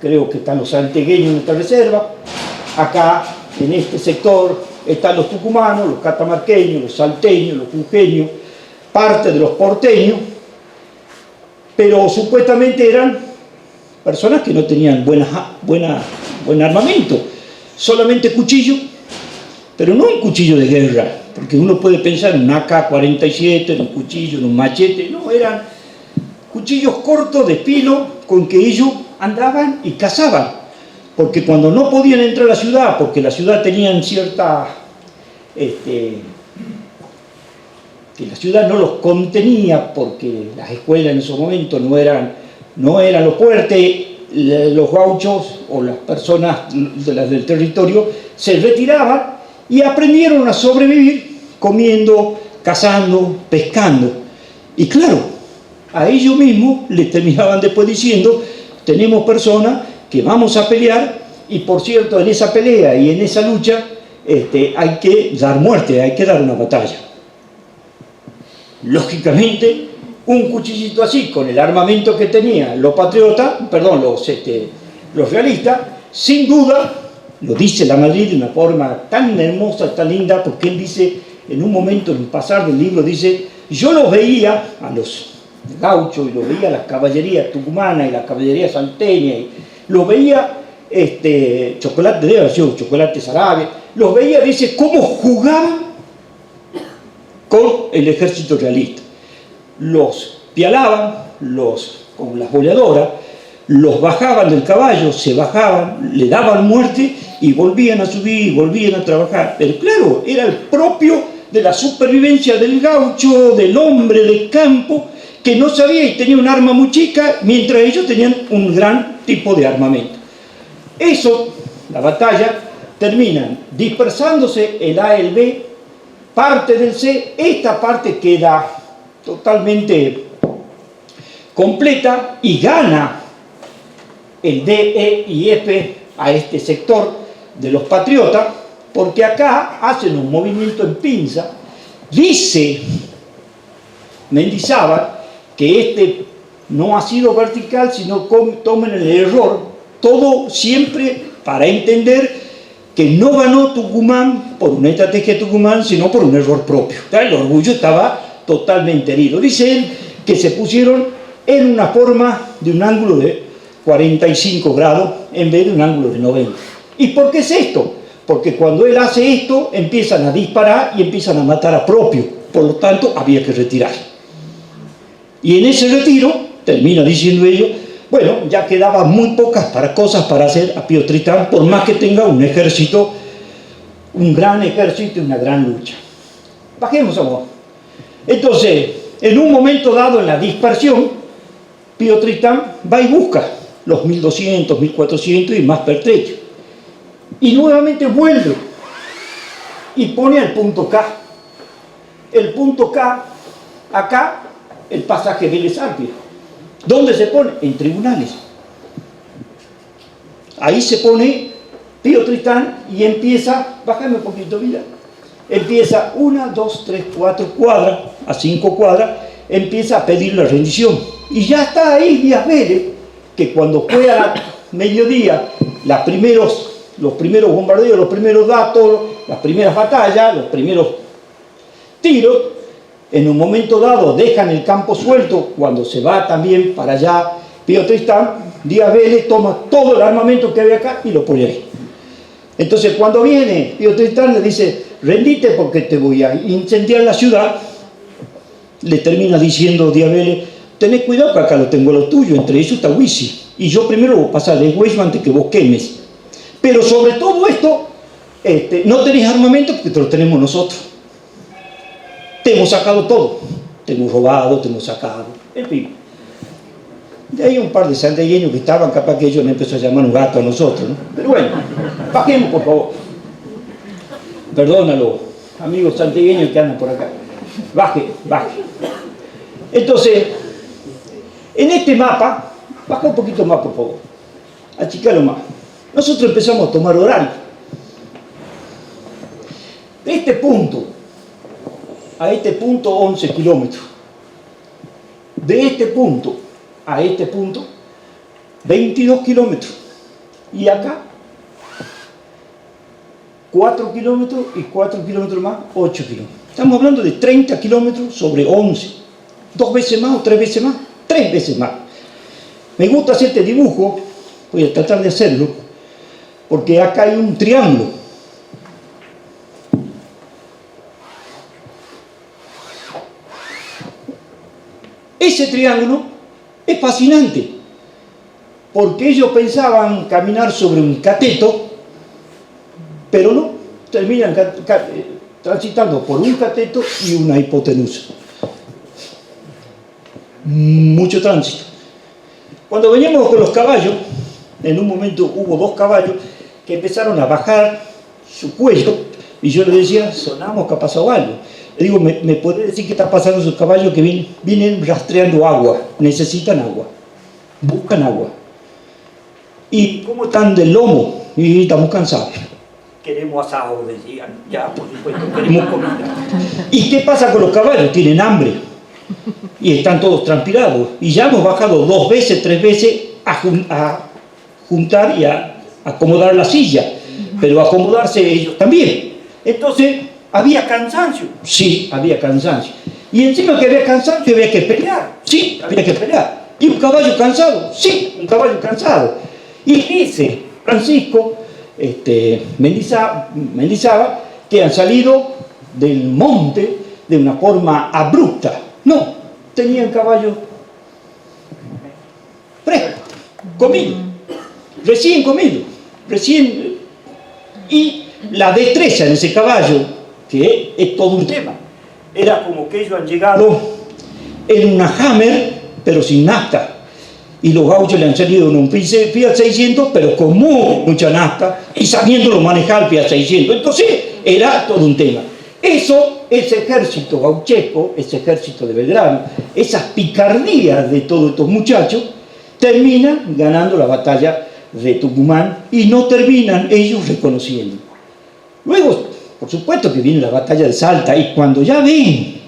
A: creo que están los santegueños en esta reserva, acá en este sector están los tucumanos, los catamarqueños, los salteños, los jujeños, parte de los porteños, pero supuestamente eran personas que no tenían buen armamento, solamente cuchillo, pero no un cuchillo de guerra, porque uno puede pensar en un AK-47, en un cuchillo, en un machete, no, eran cuchillos cortos de filo con que ellos andaban y cazaban, porque cuando no podían entrar a la ciudad, porque la ciudad tenían cierta, que la ciudad no los contenía, porque las escuelas en esos momentos no eran los fuertes, los gauchos o las personas del territorio se retiraban y aprendieron a sobrevivir comiendo, cazando, pescando. Y claro, a ellos mismos les terminaban después diciendo, tenemos personas que vamos a pelear, y por cierto, en esa pelea y en esa lucha hay que dar muerte, hay que dar una batalla. Lógicamente, un cuchillito así, con el armamento que tenían los patriotas, perdón, los realistas, sin duda, lo dice la Madrid de una forma tan hermosa, tan linda, porque él dice, en un momento, en el pasar del libro, dice, yo los veía a los gauchos, y los veía a las caballerías tucumanas y la caballería salteña, y los veía, Chocolate Sarabia, los veía, dice, cómo jugaban con el ejército realista. Los pialaban, con las boleadoras, los bajaban del caballo, se bajaban, le daban muerte y volvían a subir, volvían a trabajar. Pero claro, era el propio de la supervivencia del gaucho, del hombre de campo, que no sabía y tenía un arma muy chica, mientras ellos tenían un gran tipo de armamento. Eso, la batalla, terminan dispersándose el A, el B, parte del C, esta parte queda totalmente completa y gana el D, E y F a este sector de los patriotas, porque acá hacen un movimiento en pinza. Dice Mendizábal que no ha sido vertical, sino tomen el error, todo siempre para entender que no ganó Tucumán por una estrategia de Tucumán, sino por un error propio. El orgullo estaba totalmente herido. Dice él que se pusieron en una forma de un ángulo de 45 grados en vez de un ángulo de 90. ¿Y por qué es esto? Porque cuando él hace esto, empiezan a disparar y empiezan a matar a propio. Por lo tanto, había que retirar. Y en ese retiro, termina diciendo ellos, bueno, ya quedaban muy pocas cosas para hacer a Pío Tristán, por más que tenga un ejército, un gran ejército y una gran lucha. Bajemos abajo. Entonces, en un momento dado en la dispersión, Pío Tristán va y busca los 1200, 1400 y más pertrechos. Y nuevamente vuelve y pone el punto K. El punto K, acá, el pasaje Vélez Arfiel. ¿Dónde se pone? En tribunales. Ahí se pone Pío Tristán y empieza, bájame un poquito, mira, empieza 1, 2, 3, 4 cuadras, a 5 cuadras, empieza a pedir la rendición. Y ya está ahí Díaz Vélez, que cuando fue a mediodía, los primeros bombardeos, los primeros datos, las primeras batallas, los primeros tiros, En un momento dado dejan el campo suelto, cuando se va también para allá Pío Tristán, Díaz Vélez toma todo el armamento que había acá y lo pone ahí. Entonces cuando viene Pío Tristán le dice, rendite porque te voy a incendiar la ciudad, le termina diciendo Díaz Vélez, tenés cuidado que acá lo tengo lo tuyo, entre ellos está Huisi, y yo primero voy a pasar de hueso antes que vos quemes. Pero sobre todo esto, no tenés armamento porque te lo tenemos nosotros. Te hemos sacado todo, te hemos robado, te hemos sacado, en fin. De ahí un par de santiagueños que estaban, capaz que ellos me empezó a llamar un gato a nosotros, ¿no? Pero bueno, bajemos por favor. Perdónalo, amigos santiagueños que andan por acá. Baje. Entonces, en este mapa, baja un poquito más por favor, achicalo más. Nosotros empezamos a tomar horario. De este punto a este punto 11 kilómetros. De este punto a este punto 22 kilómetros. Y acá 4 kilómetros y 4 kilómetros más, 8 kilómetros. Estamos hablando de 30 kilómetros sobre 11. 2 veces más o 3 veces más. 3 veces más. Me gusta hacer este dibujo, voy a tratar de hacerlo, porque acá hay un triángulo. Ese triángulo es fascinante, porque ellos pensaban caminar sobre un cateto, pero no, terminan transitando por un cateto y una hipotenusa. Mucho tránsito. Cuando veníamos con los caballos, en un momento hubo 2 caballos que empezaron a bajar su cuello, y yo le decía, sonamos que ha pasado algo. Le digo, ¿me puede decir qué está pasando a esos caballos que vienen rastreando agua? Necesitan agua, buscan agua. ¿Y cómo están del lomo? Y estamos cansados. Queremos asado, decían, ya por supuesto, queremos comida. ¿Y qué pasa con los caballos? Tienen hambre y están todos transpirados. Y ya hemos bajado 2 veces, 3 veces a juntar y a acomodar la silla, pero a acomodarse ellos también. Entonces, ¿había cansancio? Sí, había cansancio. Y encima que había cansancio había que pelear. Sí, había que pelear. ¿Y un caballo cansado? Sí, un caballo cansado. Y dice Francisco Mendizábal que han salido del monte de una forma abrupta. No, tenían caballos frescos, comidos, recién comidos, y la destreza en ese caballo, que es todo un tema. Era como que ellos han llegado en una Hammer, pero sin nafta. Y los gauchos le han salido en un Fiat 600, pero con mucha nafta, y sabiéndolo manejar el Fiat 600. Entonces, era todo un tema. Eso, ese ejército gauchesco, ese ejército de Belgrano, esas picardías de todos estos muchachos, terminan ganando la batalla de Tucumán y no terminan ellos reconociendo. Luego, por supuesto que viene la batalla de Salta, y cuando ya ven,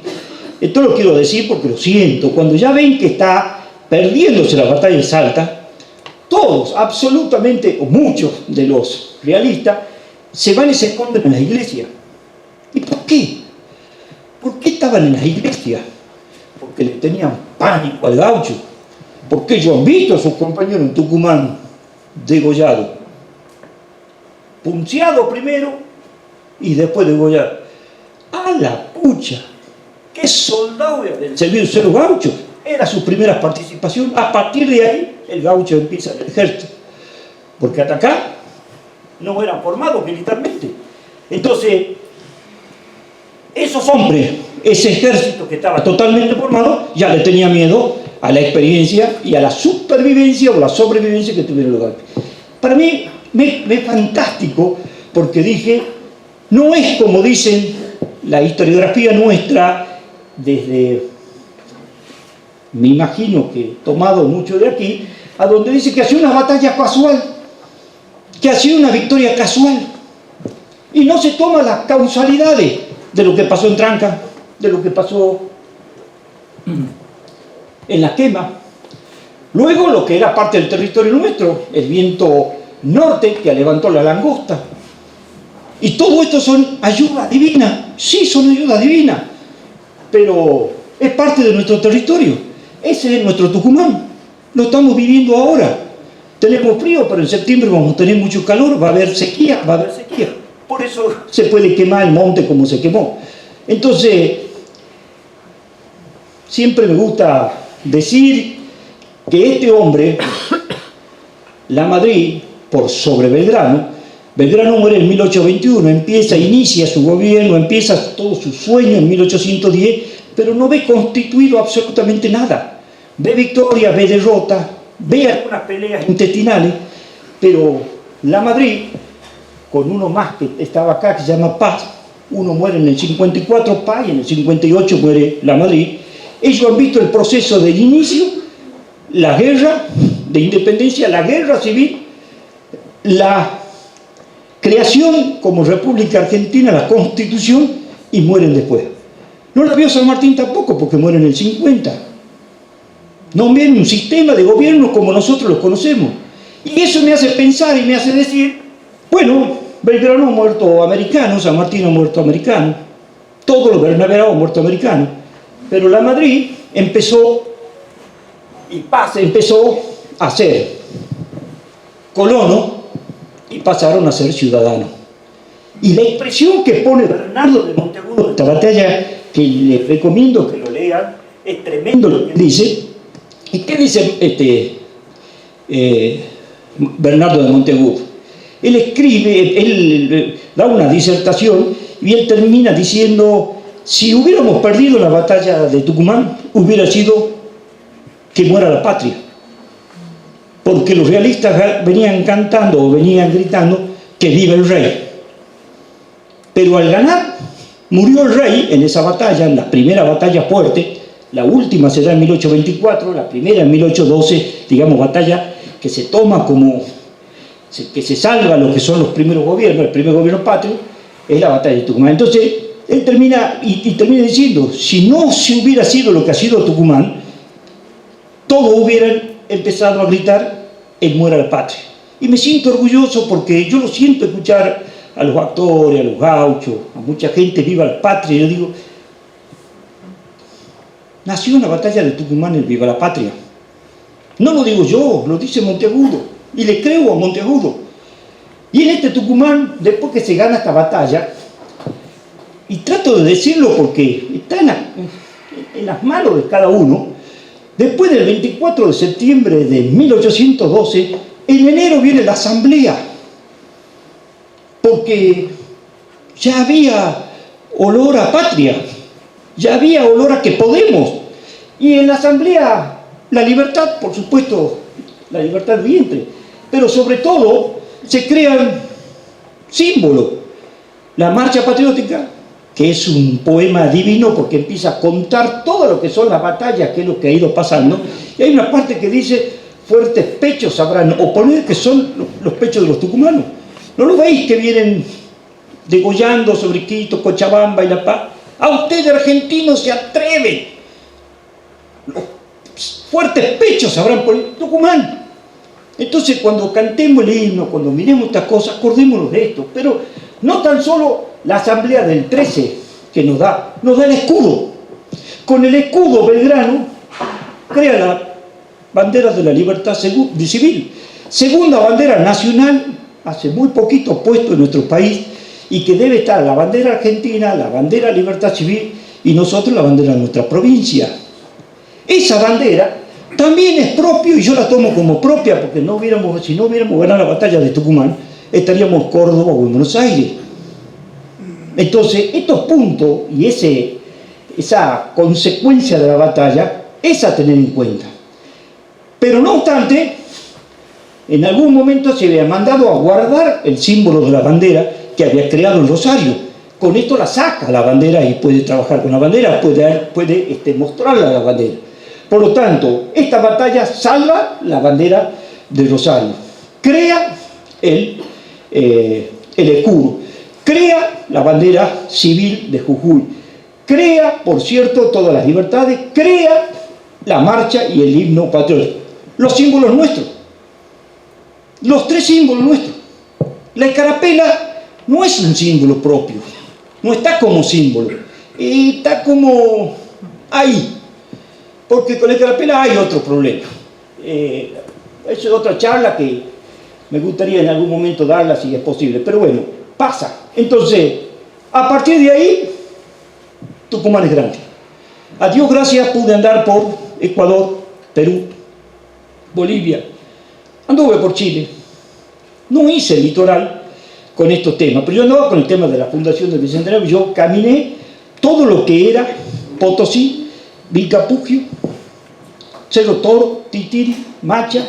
A: esto lo quiero decir porque lo siento, cuando ya ven que está perdiéndose la batalla de Salta, todos, absolutamente, o muchos de los realistas, se van y se esconden en las iglesias. ¿Y por qué? ¿Por qué estaban en las iglesias? Porque le tenían pánico al gaucho, porque ellos han visto a sus compañeros en Tucumán degollado, punceado primero y después degollado. ¡A la pucha! ¡Qué soldado del servicio de los gauchos! Era su primera participación. A partir de ahí, el gaucho empieza en el ejército, porque hasta acá no eran formados militarmente. Entonces, esos hombres, ese ejército que estaba totalmente formado, ya le tenía miedo a la experiencia y a la supervivencia o la sobrevivencia que tuvieron los gauchos. Para mí, me es fantástico, porque dije, no es como dicen la historiografía nuestra, desde, me imagino que tomado mucho de aquí, a donde dice que ha sido una batalla casual, que ha sido una victoria casual, y no se toma las causalidades de lo que pasó en Tranca, de lo que pasó en la quema. Luego lo que era parte del territorio nuestro, el viento norte que levantó la langosta. Y todo esto son ayuda divina. Sí, son ayuda divina. pero es parte de nuestro territorio. Ese es nuestro Tucumán. Lo estamos viviendo ahora. Tenemos frío, pero en septiembre vamos a tener mucho calor, va a haber sequía, Por eso se puede quemar el monte como se quemó. Entonces, siempre me gusta decir que este hombre, Lamadrid, por sobre Belgrano muere en 1821, inicia su gobierno, empieza todo su sueño en 1810, pero no ve constituido absolutamente nada. Ve victoria, ve derrota, ve algunas peleas intestinales, pero Lamadrid, con uno más que estaba acá, que se llama Paz, uno muere en el 54, Paz, y en el 58 muere Lamadrid. Ellos han visto el proceso del inicio, la guerra de independencia, la guerra civil, la creación como República Argentina, la Constitución, y mueren después. No la vio San Martín tampoco, porque muere en el 50. No ven un sistema de gobierno como nosotros lo conocemos. Y eso me hace pensar y me hace decir, bueno, Belgrano ha muerto americano, San Martín ha muerto americano, todos los Bernabéu han muerto americanos, pero Lamadrid empezó, y Paz empezó a ser colono y pasaron a ser ciudadanos. Y la expresión que pone Bernardo de Monteagudo en esta batalla, que les recomiendo que lo lean, es tremendo lo que dice. ¿Y qué dice Bernardo de Monteagudo? Él escribe, él da una disertación y él termina diciendo: si hubiéramos perdido la batalla de Tucumán, hubiera sido que muera la patria. Porque los realistas venían cantando o venían gritando que viva el rey. Pero al ganar, murió el rey en esa batalla, en la primera batalla fuerte. La última será en 1824, la primera en 1812, digamos, batalla que se toma como que se salva lo que son los primeros gobiernos, el primer gobierno patrio, es la batalla de Tucumán. Entonces, él termina diciendo, si no se hubiera sido lo que ha sido Tucumán, todos hubieran empezado a gritar, él muera la patria. Y me siento orgulloso porque yo lo siento escuchar a los actores, a los gauchos, a mucha gente, viva la patria, y yo digo, nació en la batalla de Tucumán el viva la patria. No lo digo yo, lo dice Monteagudo, y le creo a Monteagudo. Y en este Tucumán, después que se gana esta batalla, y trato de decirlo porque está en las manos de cada uno, después del 24 de septiembre de 1812, en enero viene la asamblea, porque ya había olor a patria, ya había olor a que podemos, y en la asamblea la libertad, por supuesto, la libertad del vientre, pero sobre todo se crean símbolos. La marcha patriótica, que es un poema divino porque empieza a contar todo lo que son las batallas, que es lo que ha ido pasando, y hay una parte que dice, fuertes pechos sabrán oponer, que son los pechos de los tucumanos. ¿No lo veis que vienen degollando sobre Quito, Cochabamba y La Paz? A ustedes argentinos se atreven. Los fuertes pechos sabrán por Tucumán. Entonces, cuando cantemos el himno, cuando miremos estas cosas, acordémonos de esto. Pero no tan solo la asamblea del 13 que nos da el escudo. Con el escudo Belgrano crea la bandera de la libertad civil. Segunda bandera nacional, hace muy poquito puesto en nuestro país, y que debe estar la bandera argentina, la bandera libertad civil, y nosotros la bandera de nuestra provincia. Esa bandera también es propia, y yo la tomo como propia, porque si no hubiéramos ganado la batalla de Tucumán, estaríamos en Córdoba o en Buenos Aires. Entonces, estos puntos y esa consecuencia de la batalla es a tener en cuenta. Pero no obstante, en algún momento se había mandado a guardar el símbolo de la bandera que había creado el Rosario. Con esto la saca la bandera y puede trabajar con la bandera, puede mostrarla a la bandera. Por lo tanto, esta batalla salva la bandera del Rosario, crea el escudo, crea la bandera civil de Jujuy, crea, por cierto, todas las libertades, crea la marcha y el himno patriótico. Los símbolos nuestros, los tres símbolos nuestros. La escarapela no es un símbolo propio, no está como símbolo. y está como ahí, porque con el Carapela hay otro problema. Eso es otra charla que me gustaría en algún momento darla si es posible, pero bueno, pasa. Entonces, a partir de ahí, Tucumán es grande. A Dios gracias pude andar por Ecuador, Perú, Bolivia, anduve por Chile. No hice el litoral con estos temas, pero yo andaba con el tema de la Fundación del Bicentenario. Yo caminé todo lo que era Potosí, Vilcapugio, Cerro Toro, Titiri, Macha,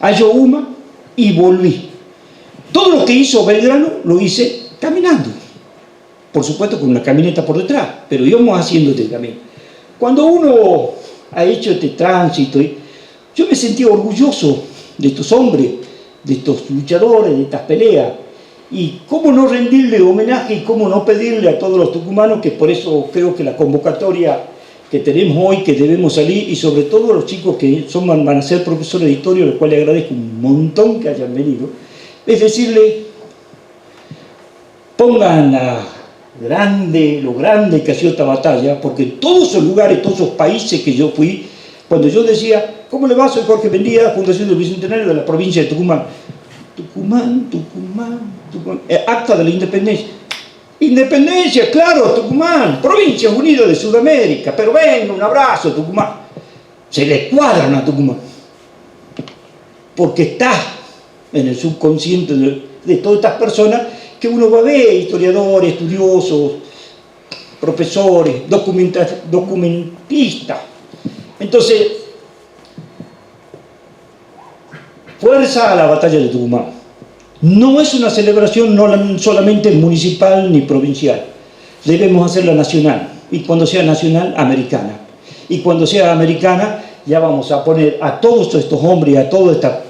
A: Ayohuma y volví. Todo lo que hizo Belgrano lo hice caminando, por supuesto con una camioneta por detrás, pero íbamos haciendo este camino. Cuando uno ha hecho este tránsito, yo me sentí orgulloso de estos hombres, de estos luchadores, de estas peleas, y cómo no rendirle homenaje y cómo no pedirle a todos los tucumanos, que por eso creo que la convocatoria que tenemos hoy, que debemos salir, y sobre todo los chicos que van a ser profesores de historia, a los cuales agradezco un montón que hayan venido, es decirle, pongan lo grande que ha sido esta batalla, porque en todos esos lugares, todos esos países que yo fui, cuando yo decía, ¿cómo le va? Soy Jorge Mendía, Fundación del Bicentenario de la provincia de Tucumán. Tucumán. Acta de la Independencia. Independencia, claro, Tucumán, Provincias Unidas de Sudamérica, pero venga, un abrazo, Tucumán. Se le cuadran a Tucumán, porque está en el subconsciente de todas estas personas que uno va a ver, historiadores, estudiosos, profesores, documentistas. Entonces, fuerza a la batalla de Tucumán. No es una celebración no solamente municipal ni provincial, debemos hacerla nacional, y cuando sea nacional, americana. Y cuando sea americana, ya vamos a poner a todos estos hombres, a toda esta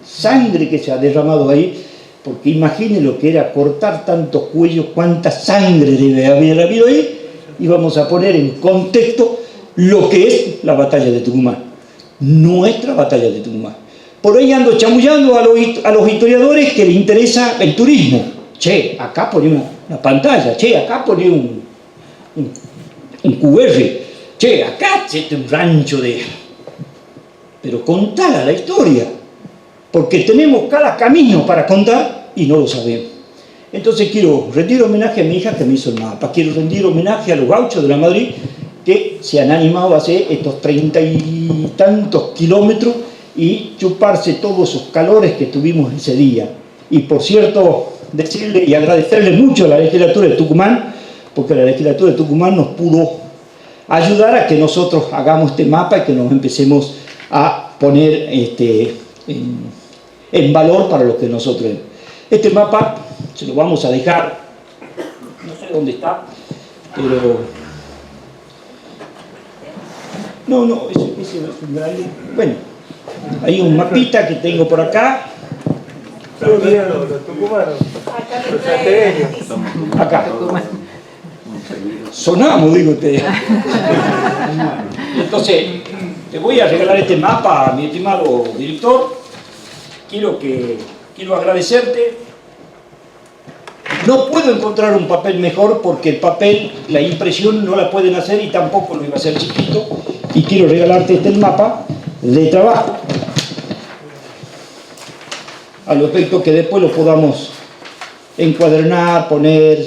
A: sangre que se ha derramado ahí, porque imagine lo que era cortar tantos cuellos, cuánta sangre debe haber habido ahí, y vamos a poner en contexto lo que es la batalla de Tucumán, nuestra batalla de Tucumán. Por ahí ando chamullando a los historiadores que les interesa el turismo. Che, acá pone una pantalla, che, acá pone un QR, che, acá un rancho de... Pero contala la historia, porque tenemos cada camino para contar y no lo sabemos. Entonces quiero rendir homenaje a mi hija que me hizo el mapa, quiero rendir homenaje a los gauchos de la Madrid que se han animado a hacer estos 30 y tantos kilómetros y chuparse todos esos calores que tuvimos ese día. Y por cierto, decirle y agradecerle mucho a la legislatura de Tucumán, porque la legislatura de Tucumán nos pudo ayudar a que nosotros hagamos este mapa y que nos empecemos a poner en valor para lo que nosotros... Este mapa se lo vamos a dejar, no sé dónde está, pero... No, ese es un grande... Bueno, hay un mapita que tengo por acá.
B: Los tucumanos, los santiagueños.
A: Acá. Sonamos, digo usted. Entonces, te voy a regalar este mapa, mi estimado director. Quiero agradecerte. No puedo encontrar un papel mejor porque el papel, la impresión no la pueden hacer y tampoco lo iba a hacer chiquito. Y quiero regalarte este mapa de trabajo, al efecto que después lo podamos encuadernar, poner,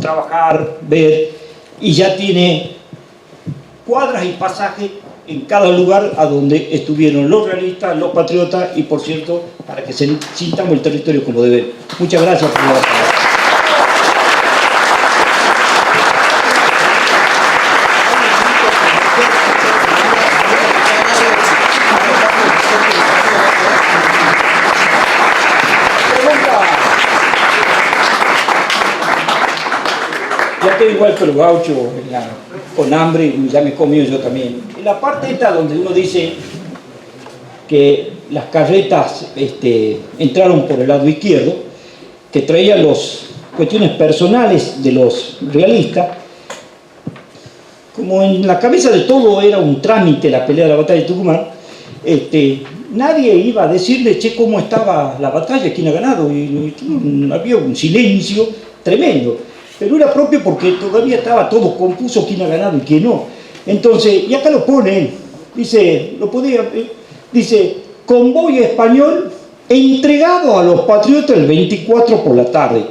A: trabajar, ver, y ya tiene cuadras y pasajes en cada lugar a donde estuvieron los realistas, los patriotas, y por cierto, para que sintamos el territorio como debe. Muchas gracias por la palabra. Ya estoy igual que los gauchos, con hambre, ya me he comido yo también. En la parte esta donde uno dice que las carretas entraron por el lado izquierdo, que traían las cuestiones personales de los realistas, como en la cabeza de todo era un trámite la pelea de la batalla de Tucumán, nadie iba a decirle, che, cómo estaba la batalla, quién ha ganado, y había un silencio tremendo. pero era propio porque todavía estaba todo confuso quién ha ganado y quién no. Entonces, y acá lo pone, dice, dice, convoy español entregado a los patriotas el 24 por la tarde.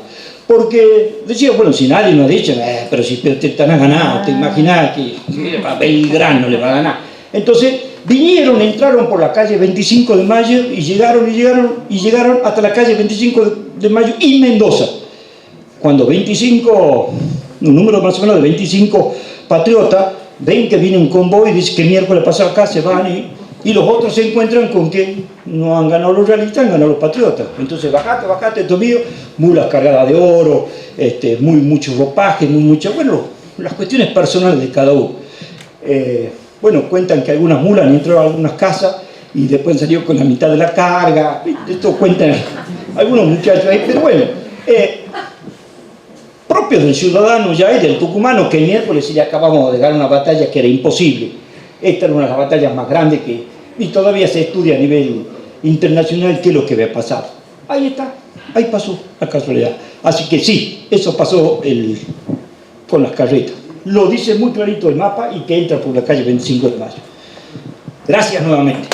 A: Porque decía, bueno, si nadie nos ha dicho, pero si te están a ganar, te imaginas que a Belgrano le va a ganar. Entonces, entraron por la calle 25 de Mayo y llegaron hasta la calle 25 de Mayo y Mendoza. Cuando un número más o menos de 25 patriotas, ven que viene un convoy y dice que miércoles pasado acá se van y los otros se encuentran con que no han ganado los realistas, han ganado los patriotas. Entonces, bajate, esto mío, mulas cargadas de oro, mucho ropaje, bueno, las cuestiones personales de cada uno. Bueno, cuentan que algunas mulas han entrado a algunas casas y después han salido con la mitad de la carga. Esto cuentan algunos muchachos ahí, pero bueno, propios del ciudadano ya y del tucumano, que miércoles ya acabamos de ganar una batalla que era imposible. Esta era una de las batallas más grandes y todavía se estudia a nivel internacional qué es lo que había pasado. Ahí está, ahí pasó la casualidad. Así que sí, eso pasó con las carretas. Lo dice muy clarito el mapa y que entra por la calle 25 de Mayo. Gracias nuevamente.